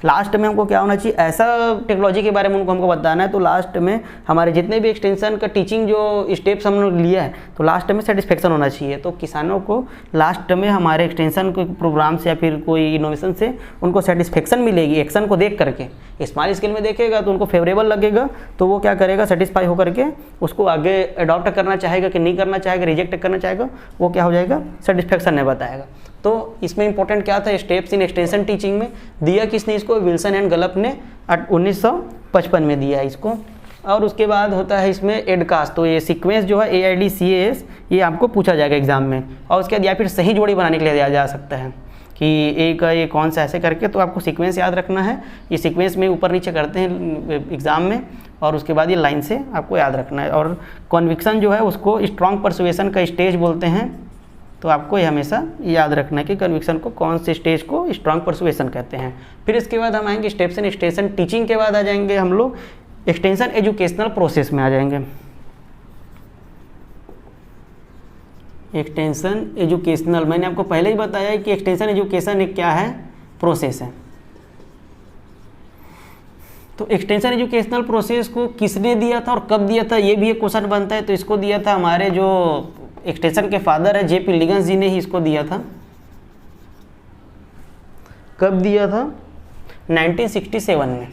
लास्ट में हमको क्या होना चाहिए, ऐसा टेक्नोलॉजी के बारे में हमको बताना है। तो लास्ट में हमारे जितने भी एक्सटेंशन का टीचिंग जो स्टेप्स हमने लिया है तो लास्ट में सेटिस्फेक्शन होना चाहिए। तो किसानों को लास्ट में हमारे एक्सटेंशन के प्रोग्राम से या फिर कोई इनोवेशन से उनको सेटिस्फेक्शन मिलेगी एक्शन को देख करके। स्मॉल स्केल में देखेगा तो उनको फेवरेबल लगेगा, तो वो क्या करेगा, सेटिस्फाई होकर के उसको आगे अडॉप्ट करना चाहेगा कि नहीं करना चाहेगा, रिजेक्ट करना चाहेगा, वो क्या हो जाएगा, सेटिस्फेक्शन में बताएगा। तो इसमें इंपॉर्टेंट क्या था, स्टेप्स इन एक्सटेंशन टीचिंग में दिया किसने इसको, विल्सन एंड गलप ने 1955 में दिया है इसको। और उसके बाद होता है इसमें एडकास्ट। तो ये सीक्वेंस जो है AIDCAS, ये आपको पूछा जाएगा एग्जाम में। और उसके बाद या फिर सही जोड़ी बनाने के लिए दिया जा सकता है कि एक ये कौन सा ऐसे करके, तो आपको सीक्वेंस याद रखना है। ये सीक्वेंस में ऊपर नीचे करते हैं एग्ज़ाम में, और उसके बाद ये लाइन से आपको याद रखना है। और कन्विक्शन जो है उसको स्ट्रॉन्ग परसुएशन का स्टेज बोलते हैं। तो आपको ये हमेशा याद रखना है कि कन्विक्शन को कौन से स्टेज को स्ट्रॉन्ग परसुएशन कहते हैं। फिर इसके बाद हम आएंगे स्टेप्स इन एक्सटेंशन टीचिंग के बाद आ जाएंगे हम लोग एक्सटेंशन एजुकेशनल प्रोसेस में आ जाएंगे। एक्सटेंशन एजुकेशनल, मैंने आपको पहले ही बताया कि एक्सटेंशन एजुकेशन एक क्या है, प्रोसेस है। तो एक्सटेंशन एजुकेशनल प्रोसेस को किसने दिया था और कब दिया था, ये भी एक क्वेश्चन बनता है। तो इसको दिया था हमारे जो एक्सटेंशन के फादर है JP लिगन्स जी ने ही इसको दिया था। कब दिया था, 1967 में।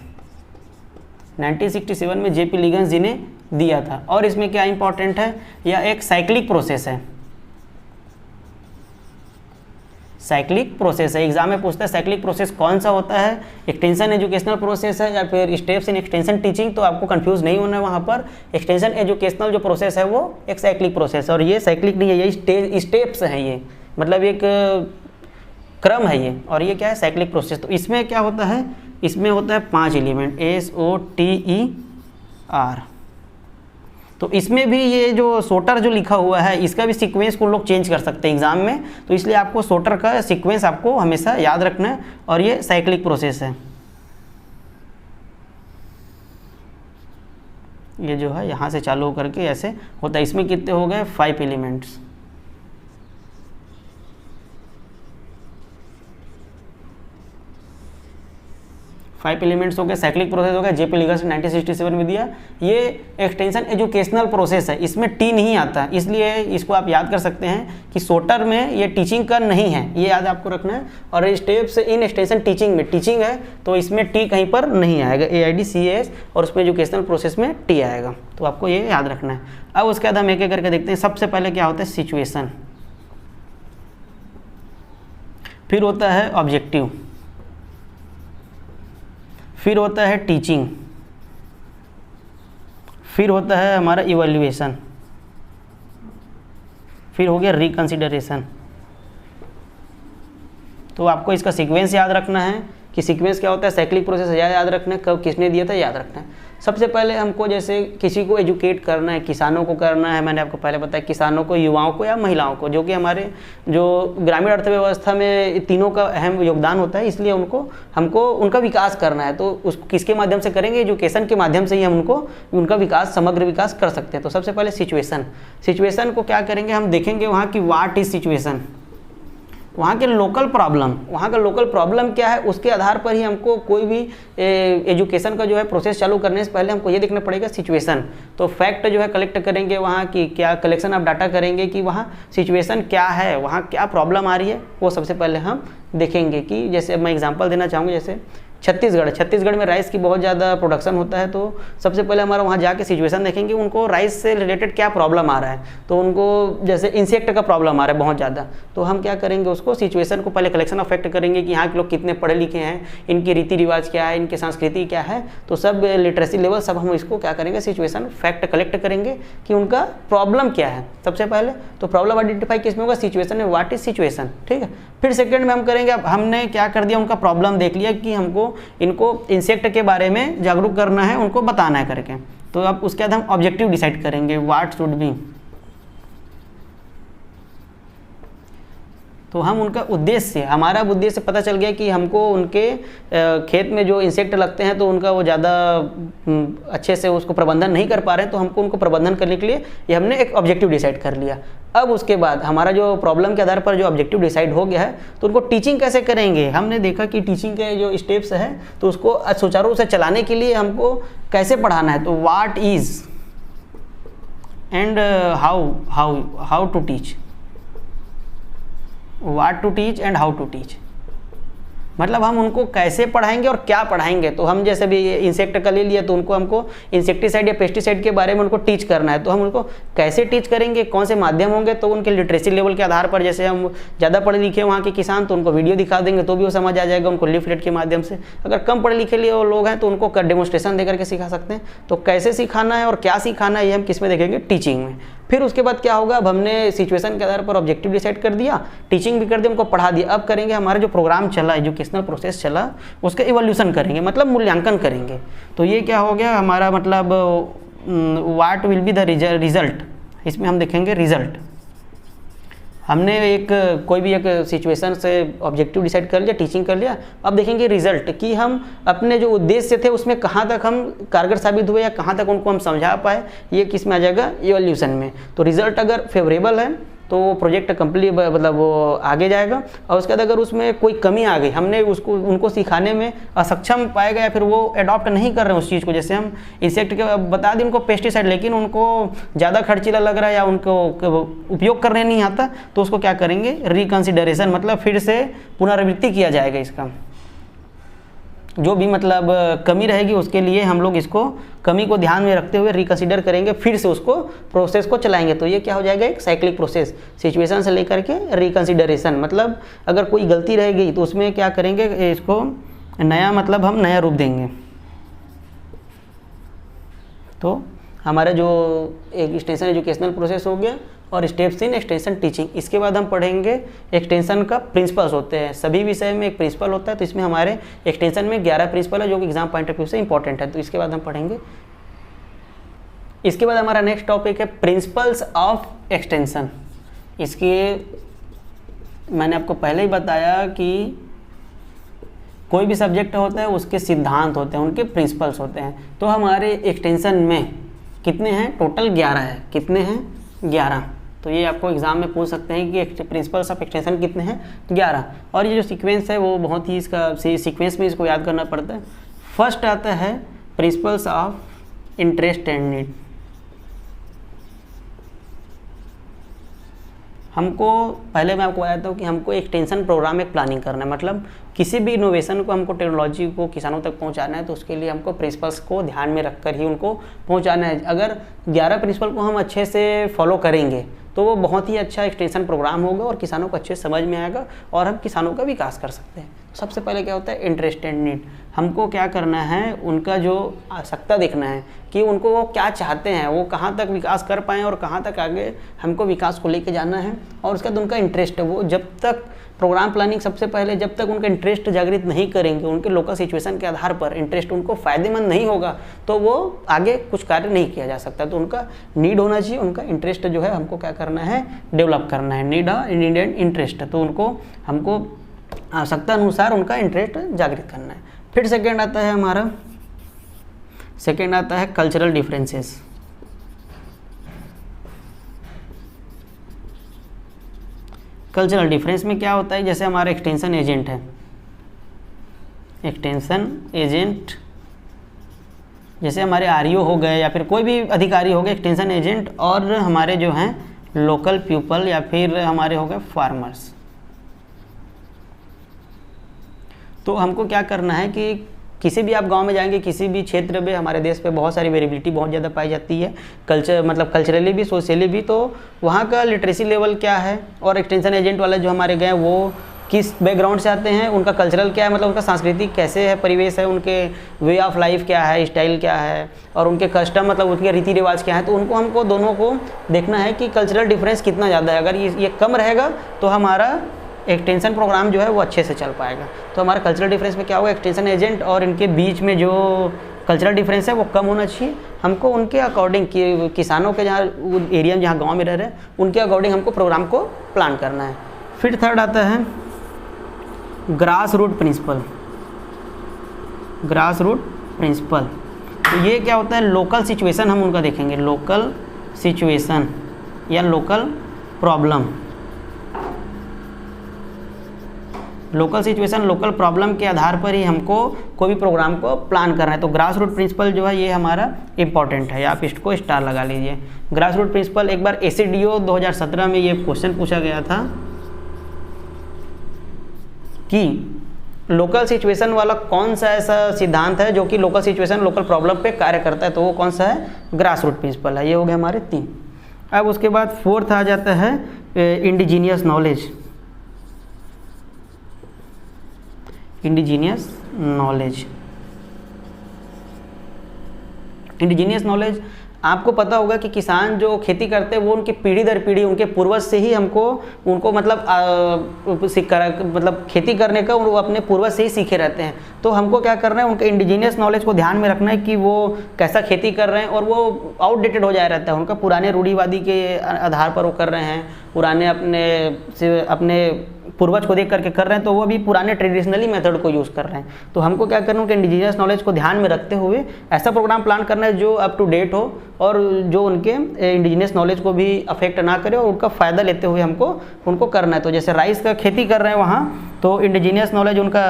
1967 में JP लिगन्स जी ने दिया था। और इसमें क्या इंपॉर्टेंट है, यह एक साइक्लिक प्रोसेस है। साइक्लिक प्रोसेस है, एग्जाम में पूछता है साइक्लिक प्रोसेस कौन सा होता है, एक्सटेंशन एजुकेशनल प्रोसेस है या फिर स्टेप्स इन एक्सटेंशन टीचिंग। तो आपको कंफ्यूज नहीं होना है वहाँ पर। एक्सटेंशन एजुकेशनल जो प्रोसेस है वो एक साइक्लिक प्रोसेस है, और ये साइक्लिक नहीं है, ये स्टेप्स हैं, ये मतलब एक क्रम है ये, और ये क्या है, साइक्लिक प्रोसेस। तो इसमें क्या होता है इसमें होता है 5 एलिमेंट SOTER। तो इसमें भी ये जो सोटर जो लिखा हुआ है इसका भी सीक्वेंस को लोग चेंज कर सकते हैं एग्जाम में, तो इसलिए आपको सोटर का सीक्वेंस आपको हमेशा याद रखना है। और ये साइक्लिक प्रोसेस है, ये जो है यहाँ से चालू करके ऐसे होता है। इसमें कितने हो गए 5 एलिमेंट्स। फाइव एलिमेंट्स हो गए, साइक्लिक प्रोसेस हो गया। जेपी लिगस ने 1967 में दिया। ये एक्सटेंशन एजुकेशनल प्रोसेस है, इसमें टी नहीं आता, इसलिए इसको आप याद कर सकते हैं कि सोटर में ये टीचिंग का नहीं है, ये याद आपको रखना है। और स्टेप्स इन एक्सटेंशन टीचिंग में टीचिंग है तो इसमें टी कहीं पर नहीं आएगा, AIDCAS, और उसमें एजुकेशनल प्रोसेस में टी आएगा, तो आपको ये याद रखना है। अब उसके बाद हम एक एक करके देखते हैं। सबसे पहले क्या होता है सिचुएशन, फिर होता है ऑब्जेक्टिव, फिर होता है टीचिंग, फिर होता है हमारा इवैल्यूएशन, फिर हो गया रिकंसिडरेशन। तो आपको इसका सीक्वेंस याद रखना है कि सीक्वेंस क्या होता है, साइक्लिक प्रोसेस याद रखना है, कब किसने दिया था याद रखना है। सबसे पहले हमको जैसे किसी को एजुकेट करना है, किसानों को करना है, मैंने आपको पहले बताया किसानों को, युवाओं को या महिलाओं को, जो कि हमारे जो ग्रामीण अर्थव्यवस्था में तीनों का अहम योगदान होता है, इसलिए हमको उनका विकास करना है। तो उसको किसके माध्यम से करेंगे, एजुकेशन के माध्यम से ही हम उनका विकास, समग्र विकास कर सकते हैं। तो सबसे पहले सिचुएशन को क्या करेंगे, हम देखेंगे वहाँ की व्हाट इज सिचुएशन, वहाँ के लोकल प्रॉब्लम क्या है, उसके आधार पर ही हमको कोई भी एजुकेशन का जो है प्रोसेस चालू करने से पहले हमको ये देखना पड़ेगा सिचुएशन। तो फैक्ट जो है कलेक्ट करेंगे, वहाँ की क्या कलेक्शन ऑफ डाटा करेंगे कि वहाँ सिचुएशन क्या है, वहाँ क्या प्रॉब्लम आ रही है, वो सबसे पहले हम देखेंगे। कि जैसे मैं एग्जांपल देना चाहूँगा, जैसे छत्तीसगढ़ में राइस की बहुत ज़्यादा प्रोडक्शन होता है, तो सबसे पहले हमारा वहाँ जाके सिचुएशन देखेंगे, उनको राइस से रिलेटेड क्या प्रॉब्लम आ रहा है। तो उनको जैसे इंसेक्ट का प्रॉब्लम आ रहा है बहुत ज़्यादा, तो हम क्या करेंगे, उसको सिचुएशन को पहले कलेक्शन ऑफ फैक्ट करेंगे कि यहाँ के लोग कितने पढ़े लिखे हैं, इनकी रीति रिवाज क्या है, इनकी संस्कृति क्या है, तो सब लिटरेसी लेवल सब हम इसको क्या करेंगे, सिचुएशन फैक्ट कलेक्ट करेंगे कि उनका प्रॉब्लम क्या है। सबसे पहले तो प्रॉब्लम आइडेंटिफाई किस में होगा, सिचुएशन में, व्हाट इज सिचुएशन, ठीक है। फिर सेकंड में हम करेंगे, अब हमने क्या कर दिया, उनका प्रॉब्लम देख लिया कि हमको इनको इंसेक्ट के बारे में जागरूक करना है, उनको बताना है करके। तो अब उसके बाद हम ऑब्जेक्टिव डिसाइड करेंगे, व्हाट शुड बी। तो हम उनका उद्देश्य, हमारा उद्देश्य पता चल गया कि हमको उनके खेत में जो इंसेक्ट लगते हैं तो उनका वो ज़्यादा अच्छे से उसको प्रबंधन नहीं कर पा रहे हैं, तो हमको उनको प्रबंधन करने के लिए ये हमने एक ऑब्जेक्टिव डिसाइड कर लिया। अब उसके बाद हमारा जो प्रॉब्लम के आधार पर जो ऑब्जेक्टिव डिसाइड हो गया है, तो उनको टीचिंग कैसे करेंगे, हमने देखा कि टीचिंग के जो स्टेप्स हैं तो उसको सुचारू रूप से चलाने के लिए हमको कैसे पढ़ाना है। तो what is and how to teach, what to teach and how to teach, मतलब हम उनको कैसे पढ़ाएंगे और क्या पढ़ाएंगे। तो हम जैसे भी इंसेक्ट का ले लिया, तो हमको इंसेक्टिसाइड या पेस्टिसाइड के बारे में उनको टीच करना है, तो हम उनको कैसे टीच करेंगे, कौन से माध्यम होंगे। तो उनके लिटरेसी लेवल के आधार पर, जैसे हम ज़्यादा पढ़े लिखे वहाँ के किसान, तो उनको वीडियो दिखा देंगे तो भी वो समझ आ जाएगा, उनको लीफलेट के माध्यम से। अगर कम पढ़े लिखे लोग हैं तो उनको डेमोन्स्ट्रेशन दे करके सिखा सकते हैं। तो कैसे सिखाना है और क्या सिखाना है, ये हम किस में देखेंगे, टीचिंग में। फिर उसके बाद क्या होगा, अब हमने सिचुएशन के आधार पर ऑब्जेक्टिव डिसाइड कर दिया, टीचिंग भी कर दिया, उनको पढ़ा दिया। अब करेंगे हमारा जो प्रोग्राम चला, एजुकेशनल प्रोसेस चला, उसका इवोल्यूशन करेंगे, मतलब मूल्यांकन करेंगे। तो ये क्या हो गया हमारा, मतलब what will be the result, इसमें हम देखेंगे रिजल्ट। हमने कोई भी एक सिचुएशन से ऑब्जेक्टिव डिसाइड कर लिया, टीचिंग कर लिया, अब देखेंगे रिजल्ट कि हम अपने जो उद्देश्य थे उसमें कहाँ तक हम कारगर साबित हुए या कहाँ तक उनको हम समझा पाए, ये किस में आ जाएगा, इवोल्यूशन में। तो रिजल्ट अगर फेवरेबल है तो वो प्रोजेक्ट कंप्लीट, मतलब वो आगे जाएगा। और उसके बाद अगर उसमें कोई कमी आ गई, हमने उनको सिखाने में असक्षम पाएगा या फिर वो अडॉप्ट नहीं कर रहे हैं उस चीज़ को, जैसे हम इंसेक्ट के बता दें उनको पेस्टिसाइड, लेकिन उनको ज़्यादा खर्चीला लग रहा है या उनको उपयोग करने नहीं आता, तो उसको क्या करेंगे, रिकंसिडरेशन, मतलब फिर से पुनरावृत्ति किया जाएगा इसका। जो भी मतलब कमी रहेगी उसके लिए हम लोग इसको कमी को ध्यान में रखते हुए रिकंसिडर करेंगे, फिर से उसको प्रोसेस को चलाएंगे। तो ये क्या हो जाएगा, एक साइक्लिक प्रोसेस, सिचुएशन से लेकर के रिकंसिडरेशन। मतलब अगर कोई गलती रह गई तो उसमें क्या करेंगे, इसको नया, मतलब हम नया रूप देंगे। तो हमारा जो एक एक्सटेंशन एजुकेशनल प्रोसेस हो गया, और स्टेप्स इन एक्सटेंशन टीचिंग। इसके बाद हम पढ़ेंगे एक्सटेंशन का प्रिंसिपल्स होते हैं, सभी विषय में एक प्रिंसिपल होता है, तो इसमें हमारे एक्सटेंशन में 11 प्रिंसिपल है जो कि एग्जाम पॉइंट ऑफ व्यू से इंपॉर्टेंट है, तो इसके बाद हम पढ़ेंगे। इसके बाद हमारा नेक्स्ट टॉपिक है प्रिंसिपल्स ऑफ एक्सटेंशन। इसके मैंने आपको पहले ही बताया कि कोई भी सब्जेक्ट होता है उसके सिद्धांत होते हैं, उनके प्रिंसिपल्स होते हैं। तो हमारे एक्सटेंशन में कितने हैं, टोटल 11 है। कितने हैं, 11। तो ये आपको एग्जाम में पूछ सकते हैं कि प्रिंसिपल्स ऑफ एक्सटेंशन कितने हैं, 11। और ये जो सीक्वेंस है वो बहुत ही इसका सीक्वेंस में इसको याद करना पड़ता है। फर्स्ट आता है principles of interest and need. हमको पहले मैं आपको बताता हूँ कि हमको एक्सटेंशन प्रोग्राम में प्लानिंग करना है, मतलब किसी भी इनोवेशन को हमको टेक्नोलॉजी को किसानों तक पहुँचाना है, तो उसके लिए हमको प्रिंसिपल्स को ध्यान में रखकर ही उनको पहुँचाना है। अगर 11 प्रिंसिपल को हम अच्छे से फॉलो करेंगे तो वो बहुत ही अच्छा एक्सटेंशन प्रोग्राम होगा और किसानों को अच्छे से समझ में आएगा और हम किसानों का विकास कर सकते हैं। सबसे पहले क्या होता है, इंटरेस्ट एंड नीड। हमको क्या करना है, उनका जो आवश्यकता देखना है कि उनको वो क्या चाहते हैं, वो कहाँ तक विकास कर पाएँ और कहाँ तक आगे हमको विकास को लेके जाना है। और उसके बाद उनका इंटरेस्ट है, वो जब तक प्रोग्राम प्लानिंग सबसे पहले जब तक उनका इंटरेस्ट जागृत नहीं करेंगे, उनके लोकल सिचुएशन के आधार पर इंटरेस्ट उनको फ़ायदेमंद नहीं होगा तो वो आगे कुछ कार्य नहीं किया जा सकता। तो उनका नीड होना चाहिए, उनका इंटरेस्ट जो है हमको क्या करना है, डेवलप करना है। नीड एंड इंटरेस्ट, तो उनको हमको आवश्यकता अनुसार उनका इंटरेस्ट जागृत करना है। फिर सेकेंड आता है हमारा, सेकेंड आता है कल्चरल डिफरेंसेस। कल्चरल डिफरेंस में क्या होता है, जैसे हमारा एक्सटेंशन एजेंट है, एक्सटेंशन एजेंट जैसे हमारे आरईओ हो गए या फिर कोई भी अधिकारी हो गए, एक्सटेंशन एजेंट, और हमारे जो हैं लोकल पीपल या फिर हमारे हो गए फार्मर्स। तो हमको क्या करना है कि किसी भी आप गांव में जाएंगे, किसी भी क्षेत्र में, हमारे देश पे बहुत सारी वेरिएबिलिटी बहुत ज़्यादा पाई जाती है, कल्चर मतलब कल्चरली भी सोशली भी। तो वहाँ का लिटरेसी लेवल क्या है और एक्सटेंशन एजेंट वाले जो हमारे गए वो किस बैकग्राउंड से आते हैं, उनका कल्चरल क्या है, मतलब उनका सांस्कृतिक कैसे है, परिवेश है, उनके वे ऑफ लाइफ क्या है, स्टाइल क्या है, और उनके कस्टम मतलब उनके रीति रिवाज क्या है। तो उनको हमको दोनों को देखना है कि कल्चरल डिफरेंस कितना ज़्यादा है। अगर ये कम रहेगा तो हमारा एक्सटेंशन प्रोग्राम जो है वो अच्छे से चल पाएगा। तो हमारा कल्चरल डिफरेंस में क्या होगा, एक्सटेंशन एजेंट और इनके बीच में जो कल्चरल डिफरेंस है वो कम होना चाहिए। हमको उनके अकॉर्डिंग किसानों के जहाँ एरिया में जहाँ गांव में रह रहे हैं उनके अकॉर्डिंग हमको प्रोग्राम को प्लान करना है। फिर थर्ड आता है grass root principle. Grass root principle, तो ये क्या होता है, लोकल सिचुएशन हम उनका देखेंगे, लोकल सिचुएशन या local problem. Local situation local problem के आधार पर ही हमको कोई भी प्रोग्राम को प्लान करना है। तो ग्रास रूट प्रिंसिपल जो है ये हमारा इंपॉर्टेंट है, आप इसको स्टार लगा लीजिए। ग्रास रूट प्रिंसिपल एक बार एसीडीओ 2017 में ये क्वेश्चन पूछा गया था कि लोकल सिचुएशन वाला कौन सा ऐसा सिद्धांत है जो कि लोकल सिचुएशन लोकल प्रॉब्लम पे कार्य करता है, तो वो कौन सा है, ग्रास रूट प्रिंसिपल है। ये हो गए हमारे 3। अब उसके बाद फोर्थ आ जाता है indigenous knowledge. Indigenous knowledge, indigenous knowledge आपको पता होगा कि किसान जो खेती करते हैं वो उनकी पीढ़ी दर पीढ़ी उनके पूर्वज से ही उनको मतलब खेती करने का वो अपने पूर्वज से ही सीखे रहते हैं। तो हमको क्या करना है, उनके इंडिजीनियस नॉलेज को ध्यान में रखना है कि वो कैसा खेती कर रहे हैं, और वो आउटडेटेड हो जाया रहता है, उनका पुराने रूढ़िवादी के आधार पर वो कर रहे हैं, पुराने अपने पूर्वज को देख करके कर रहे हैं, तो वो भी पुराने ट्रेडिशनली मेथड को यूज़ कर रहे हैं। तो हमको क्या करना है, उनके इंडिजीनियस नॉलेज को ध्यान में रखते हुए ऐसा प्रोग्राम प्लान करना है जो अप टू डेट हो और जो उनके इंडिजीनियस नॉलेज को भी अफेक्ट ना करे और उनका फ़ायदा लेते हुए हमको उनको करना है। तो जैसे राइस का खेती कर रहे हैं वहाँ, तो इंडिजीनियस नॉलेज उनका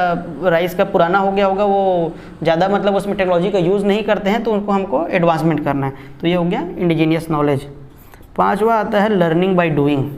राइस का पुराना हो गया होगा, वो ज़्यादा मतलब उसमें टेक्नोलॉजी का यूज़ नहीं करते हैं, तो उनको हमको एडवांसमेंट करना है। तो ये हो गया इंडिजीनियस नॉलेज। 5वां आता है learning by doing.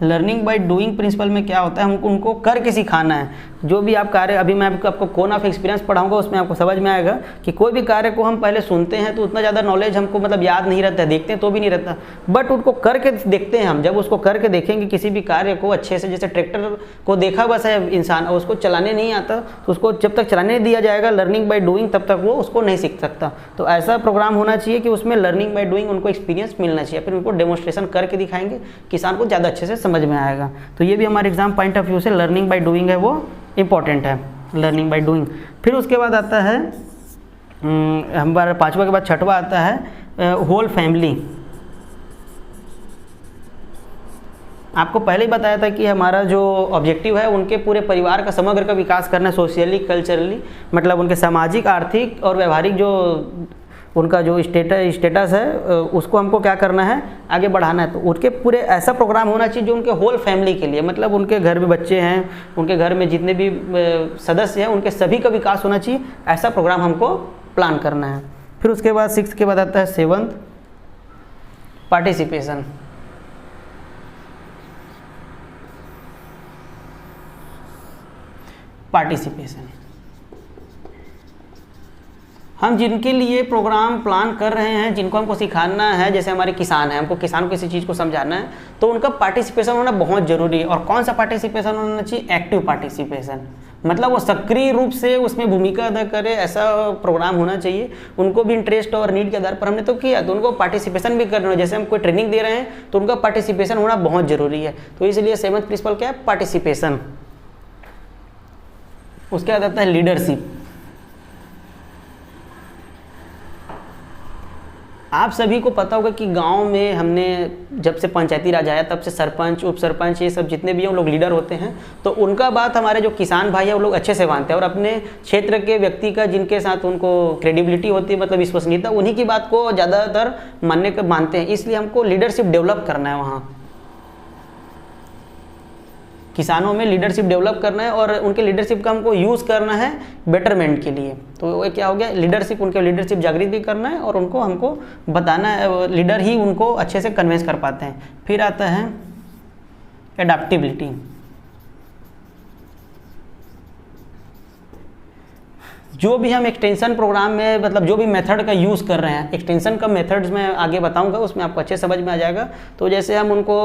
Learning by doing principle में क्या होता है, हमको उनको करके सिखाना है। जो भी आप कार्य, अभी मैं आपको कोन ऑफ एक्सपीरियंस पढ़ाऊंगा उसमें आपको समझ में आएगा कि कोई भी कार्य को हम पहले सुनते हैं तो उतना ज़्यादा नॉलेज हमको मतलब याद नहीं रहता है, देखते हैं तो भी नहीं रहता, बट उनको करके देखते हैं हम। जब उसको करके देखेंगे किसी भी कार्य को अच्छे से, जैसे ट्रैक्टर को देखा बस है इंसान और उसको चलाने नहीं आता, तो उसको जब तक चलाने नहीं दिया जाएगा लर्निंग बाय डूइंग तब तक वो उसको नहीं सीख सकता। तो ऐसा प्रोग्राम होना चाहिए कि उसमें लर्निंग बाय डूइंग उनको एक्सपीरियंस मिलना चाहिए, फिर उनको डेमोस्ट्रेशन करके दिखाएंगे, किसान को ज़्यादा अच्छे से समझ में आएगा। तो ये भी हमारे एग्जाम पॉइंट ऑफ व्यू से लर्निंग बाय डूइंग है वो इम्पॉर्टेंट है, लर्निंग बाय डूइंग। फिर उसके बाद आता है हमारा 5वां के बाद 6वां आता है होल फैमिली। आपको पहले ही बताया था कि हमारा जो ऑब्जेक्टिव है उनके पूरे परिवार का समग्र का विकास करना, सोशली कल्चरली, मतलब उनके सामाजिक, आर्थिक और व्यवहारिक जो उनका जो स्टेटस है उसको हमको क्या करना है, आगे बढ़ाना है। तो उनके पूरे ऐसा प्रोग्राम होना चाहिए जो उनके होल फैमिली के लिए, मतलब उनके घर में बच्चे हैं, उनके घर में जितने भी सदस्य हैं उनके सभी का विकास होना चाहिए, ऐसा प्रोग्राम हमको प्लान करना है। फिर उसके बाद 6 के बाद आता है 7 पार्टिसिपेशन। हम जिनके लिए प्रोग्राम प्लान कर रहे हैं, जिनको हमको सिखाना है, जैसे हमारे किसान हैं, हमको किसान को किसी चीज़ को समझाना है, तो उनका पार्टिसिपेशन होना बहुत ज़रूरी है। और कौन सा पार्टिसिपेशन होना चाहिए, एक्टिव पार्टिसिपेशन, मतलब वो सक्रिय रूप से उसमें भूमिका अदा करे, ऐसा प्रोग्राम होना चाहिए। उनको भी इंटरेस्ट और नीड के आधार पर हमने तो किया, तो उनको पार्टिसिपेशन भी करना है। जैसे हम कोई ट्रेनिंग दे रहे हैं तो उनका पार्टिसिपेशन होना बहुत ज़रूरी है। तो इसलिए 7th प्रिंसिपल क्या है, पार्टिसिपेशन। उसके बाद आता है लीडरशिप। आप सभी को पता होगा कि गांव में हमने जब से पंचायती राज आया तब से सरपंच, उप सरपंच, ये सब जितने भी हैं वो लोग लीडर होते हैं। तो उनका बात हमारे जो किसान भाई है वो लोग अच्छे से मानते हैं, और अपने क्षेत्र के व्यक्ति का जिनके साथ उनको क्रेडिबिलिटी होती है, मतलब विश्वसनीयता, उन्हीं की बात को ज़्यादातर मानते हैं। इसलिए हमको लीडरशिप डेवलप करना है, वहाँ किसानों में लीडरशिप डेवलप करना है, और उनके लीडरशिप का हमको यूज़ करना है बेटरमेंट के लिए। तो वो क्या हो गया, लीडरशिप, उनके लीडरशिप जागृत भी करना है और उनको हमको बताना है, लीडर ही उनको अच्छे से कन्विंस कर पाते हैं। फिर आता है एडाप्टिबिलिटी। जो भी हम एक्सटेंशन प्रोग्राम में, मतलब जो भी मेथड का यूज़ कर रहे हैं, एक्सटेंशन का मेथड्स मैं आगे बताऊंगा, उसमें आपको अच्छे समझ में आ जाएगा। तो जैसे हम उनको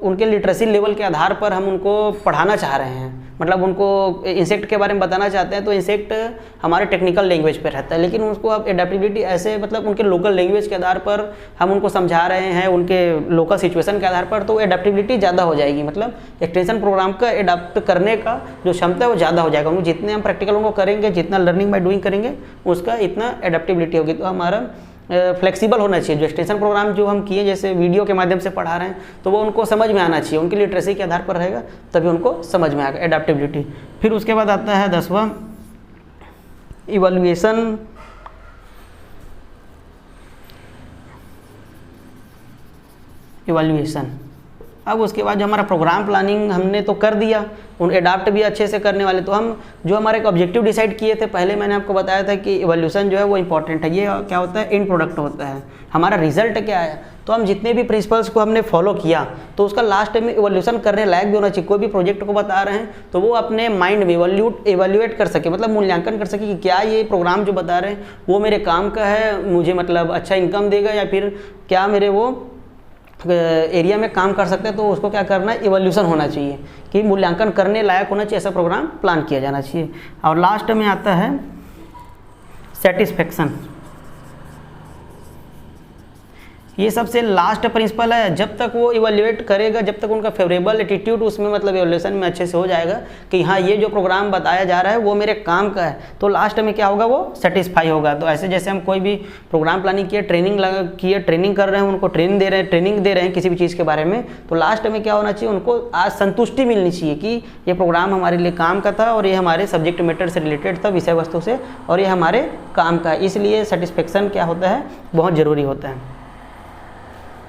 उनके लिटरेसी लेवल के आधार पर हम उनको पढ़ाना चाह रहे हैं, मतलब उनको इंसेक्ट के बारे में बताना चाहते हैं, तो इंसेक्ट हमारे टेक्निकल लैंग्वेज पे रहता है, लेकिन उसको आप एडेप्टिबिलिटी ऐसे, मतलब उनके लोकल लैंग्वेज के आधार पर हम उनको समझा रहे हैं, उनके लोकल सिचुएशन के आधार पर, तो एडेप्टिबिलिटी ज़्यादा हो जाएगी। मतलब एक्सटेंशन प्रोग्राम का एडाप्ट करने का जो क्षमता है वो ज़्यादा हो जाएगा। उनको जितने हम प्रैक्टिकल उनको करेंगे, जितना लर्निंग बाय डूइंग करेंगे, उसका इतना एडेप्टिबिलिटी होगी। तो हमारा फ्लेक्सिबल होना चाहिए। जो एक्सटेंशन प्रोग्राम जो हम किए, जैसे वीडियो के माध्यम से पढ़ा रहे हैं, तो वो उनको समझ में आना चाहिए, उनकी लिटरेसी के आधार पर रहेगा, तभी उनको समझ में आएगा, एडेप्टिबिलिटी। फिर उसके बाद आता है 10वां इवैल्यूएशन। अब उसके बाद जो हमारा प्रोग्राम प्लानिंग हमने तो कर दिया, उन एडाप्ट भी अच्छे से करने वाले। तो हम जो हमारे एक ऑब्जेक्टिव डिसाइड किए थे, पहले मैंने आपको बताया था कि इवोल्यूशन जो है वो इंपॉर्टेंट है। ये क्या होता है, इन प्रोडक्ट होता है, हमारा रिजल्ट क्या है। तो हम जितने भी प्रिंसिपल्स को हमने फॉलो किया, तो उसका लास्ट में इवोल्यूशन करने लायक भी होना चाहिए। कोई भी प्रोजेक्ट को बता रहे हैं तो वो अपने माइंड में इवैल्यूएट कर सके, मतलब मूल्यांकन कर सके कि क्या ये प्रोग्राम जो बता रहे हैं वो मेरे काम का है, मुझे मतलब अच्छा इनकम देगा, या फिर क्या मेरे वो एरिया में काम कर सकते हैं। तो उसको क्या करना है, इवोल्यूशन होना चाहिए, कि मूल्यांकन करने लायक होना चाहिए, ऐसा प्रोग्राम प्लान किया जाना चाहिए। और लास्ट में आता है सेटिस्फेक्शन। ये सबसे लास्ट प्रिंसिपल है। जब तक वो इवैल्यूएट करेगा, जब तक उनका फेवरेबल एटीट्यूड उसमें, मतलब इवैल्यूएशन में अच्छे से हो जाएगा कि हाँ ये जो प्रोग्राम बताया जा रहा है वो मेरे काम का है, तो लास्ट में क्या होगा, वो सेटिस्फाई होगा। तो ऐसे जैसे हम कोई भी प्रोग्राम प्लानिंग किए, ट्रेनिंग कर रहे हैं, उनको ट्रेनिंग दे रहे हैं किसी भी चीज़ के बारे में, तो लास्ट में क्या होना चाहिए, उनको आज संतुष्टि मिलनी चाहिए कि ये प्रोग्राम हमारे लिए काम का था, और ये हमारे सब्जेक्ट मैटर से रिलेटेड था, विषय वस्तु से, और ये हमारे काम का है। इसलिए सेटिस्फेक्शन क्या होता है, बहुत ज़रूरी होता है।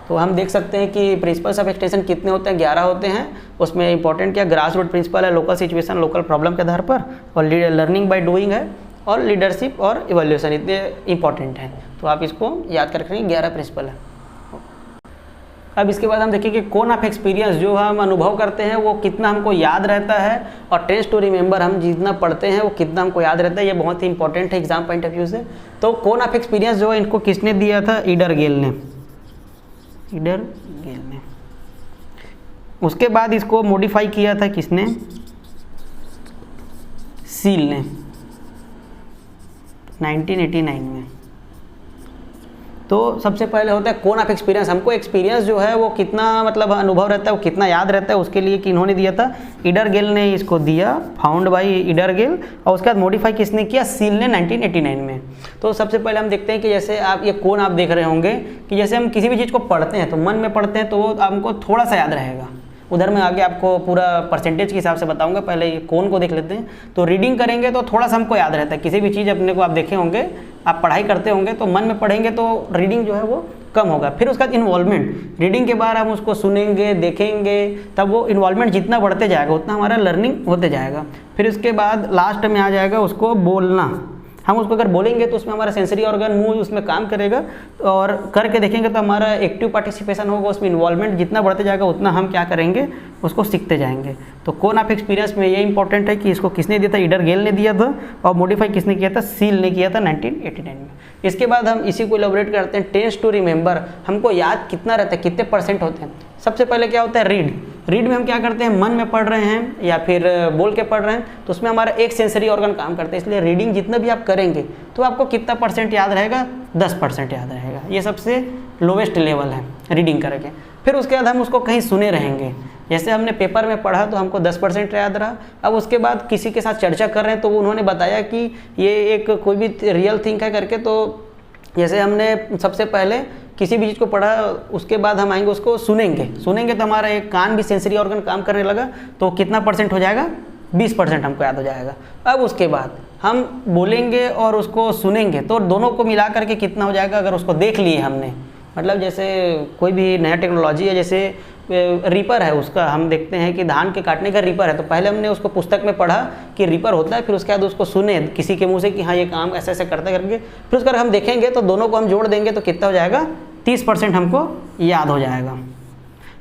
तो हम देख सकते हैं कि प्रिंसिपल्स ऑफ एक्सटेंशन कितने होते हैं, 11 होते हैं। उसमें इंपॉर्टेंट क्या, ग्रास रूट प्रिंसिपल है, लोकल सिचुएशन, लोकल प्रॉब्लम के आधार पर, और लर्निंग बाय डूइंग है, और लीडरशिप और इवैल्यूएशन, इतने इंपॉर्टेंट हैं। तो आप इसको याद कर रखेंगे, 11 प्रिंसिपल है। अब इसके बाद हम देखेंगे कोन ऑफ एक्सपीरियंस, जो हम अनुभव करते हैं वो कितना हमको याद रहता है, और टेंस टू रिमेंबर हम जितना पढ़ते हैं वो कितना हमको याद रहता है। ये बहुत ही इंपॉर्टेंट है एग्जाम पॉइंट ऑफ व्यू से। तो कोन ऑफ एक्सपीरियंस जो है इनको किसने दिया था? ईडरगेल ने, ईडरगेल ने। उसके बाद इसको मॉडिफाई किया था किसने? सील ने 1989 में। तो सबसे पहले होता है कोन ऑफ एक्सपीरियंस, हमको एक्सपीरियंस जो है वो कितना मतलब अनुभव रहता है, वो कितना याद रहता है, उसके लिए कि इन्होंने दिया था, ईडरगेल ने इसको दिया, फाउंड बाय ईडरगेल। और उसके बाद मॉडिफाई किसने किया? सील ने 1989 में। तो सबसे पहले हम देखते हैं कि जैसे आप ये कोन आप देख रहे होंगे कि जैसे हम किसी भी चीज़ को पढ़ते हैं तो मन में पढ़ते हैं तो वो हमको थोड़ा सा याद रहेगा। उधर मैं आगे आपको पूरा परसेंटेज के हिसाब से बताऊंगा, पहले ये कोन को देख लेते हैं। तो रीडिंग करेंगे तो थोड़ा सा हमको याद रहता है, किसी भी चीज़ अपने को आप देखे होंगे, आप पढ़ाई करते होंगे तो मन में पढ़ेंगे तो रीडिंग जो है वो कम होगा। फिर उसका इन्वॉल्वमेंट, रीडिंग के बाद हम उसको सुनेंगे, देखेंगे, तब वो इन्वॉल्वमेंट जितना बढ़ते जाएगा उतना हमारा लर्निंग होते जाएगा। फिर उसके बाद लास्ट में आ जाएगा उसको बोलना। हम उसको अगर बोलेंगे तो उसमें हमारा सेंसरी ऑर्गन मुंह उसमें काम करेगा, और करके देखेंगे तो हमारा एक्टिव पार्टिसिपेशन होगा, उसमें इन्वॉल्वमेंट जितना बढ़ते जाएगा उतना हम क्या करेंगे, उसको सीखते जाएंगे। तो कोन ऑफ एक्सपीरियंस में ये इंपॉर्टेंट है कि इसको किसने दिया था? ईडरगेल ने दिया था, और मॉडिफाई किसने किया था? सील ने किया था 1989 में। इसके बाद हम इसी को इलैबोरेट करते हैं, टेंस टू रिमेंबर, हमको याद कितना रहता है, कितने % होते हैं। सबसे पहले क्या होता है? रीड में हम क्या करते हैं, मन में पढ़ रहे हैं या फिर बोल के पढ़ रहे हैं तो उसमें हमारा एक सेंसरी ऑर्गन काम करता है, इसलिए रीडिंग जितना भी आप करेंगे तो आपको कितना % याद रहेगा? 10% याद रहेगा। ये सबसे लोवेस्ट लेवल है रीडिंग करके। फिर उसके बाद हम उसको कहीं सुने रहेंगे, जैसे हमने पेपर में पढ़ा तो हमको 10% याद रहा। अब उसके बाद किसी के साथ चर्चा कर रहे हैं तो उन्होंने बताया कि ये एक कोई भी रियल थिंग है करके, तो जैसे हमने सबसे पहले किसी भी चीज़ को पढ़ा, उसके बाद हम आएंगे उसको सुनेंगे तो हमारा एक कान भी सेंसरी ऑर्गन काम करने लगा, तो कितना % हो जाएगा? 20% हमको याद हो जाएगा। अब उसके बाद हम बोलेंगे और उसको सुनेंगे तो दोनों को मिला करके कितना हो जाएगा? अगर उसको देख लिए हमने, मतलब जैसे कोई भी नया टेक्नोलॉजी है, जैसे रीपर है, उसका हम देखते हैं कि धान के काटने का रीपर है, तो पहले हमने उसको पुस्तक में पढ़ा कि रीपर होता है, फिर उसके बाद उसको सुने किसी के मुंह से कि हाँ ये काम ऐसे ऐसे करता करके, फिर उसका हम देखेंगे तो दोनों को हम जोड़ देंगे तो कितना हो जाएगा? 30% हमको याद हो जाएगा।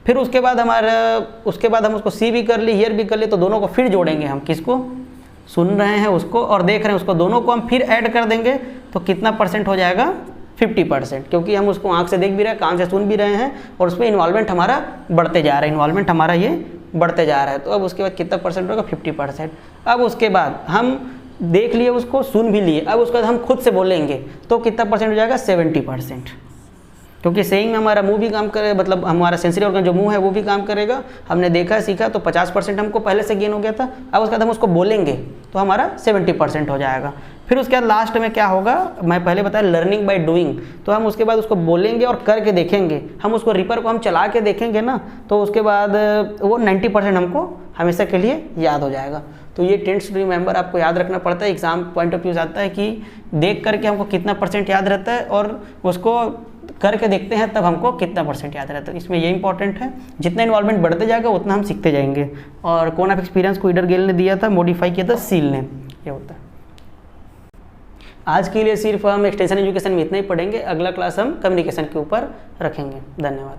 फिर उसके बाद हम उसको सी भी कर ली, हियर भी कर ली, तो दोनों को फिर जोड़ेंगे हम, किसको? सुन रहे हैं उसको और देख रहे हैं उसको, दोनों को हम फिर ऐड कर देंगे तो कितना % हो जाएगा? 50%, क्योंकि हम उसको आंख से देख भी रहे हैं, कान से सुन भी रहे हैं, और उसमें इन्वॉल्वमेंट हमारा बढ़ते जा रहा है, तो अब उसके बाद कितना % होगा? 50%। अब उसके बाद हम देख लिए उसको, सुन भी लिए, अब उसके बाद हम खुद से बोलेंगे तो कितना % हो जाएगा? 70%, क्योंकि सेइंग में हमारा मुंह भी काम करे, मतलब हमारा सेंसरी ऑर्गन जो मुंह है वो भी काम करेगा। हमने देखा सीखा तो 50% हमको पहले से गेन हो गया था। अब उसके बाद हम उसको बोलेंगे तो हमारा 70% हो जाएगा। फिर उसके बाद लास्ट में क्या होगा, मैं पहले बताया लर्निंग बाय डूइंग, तो हम उसके बाद उसको बोलेंगे और करके देखेंगे, हम उसको रीपर को हम चला के देखेंगे ना, तो उसके बाद वो 90% हमको हमेशा के लिए याद हो जाएगा। तो ये टेंस टू रिमेंबर आपको याद रखना पड़ता है, एग्जाम पॉइंट ऑफ व्यू से आता है कि देख करके हमको कितना % याद रहता है और उसको करके देखते हैं तब हमको कितना % याद रहता है। इसमें ये इंपॉर्टेंट है, जितना इन्वॉल्वमेंट बढ़ते जाएगा उतना हम सीखते जाएंगे। और कोन ऑफ एक्सपीरियंस को ईडरगेल ने दिया था, मॉडिफाई किया था सील ने, ये होता है। आज के लिए सिर्फ हम एक्सटेंशन एजुकेशन में इतना ही पढ़ेंगे, अगला क्लास हम कम्युनिकेशन के ऊपर रखेंगे। धन्यवाद।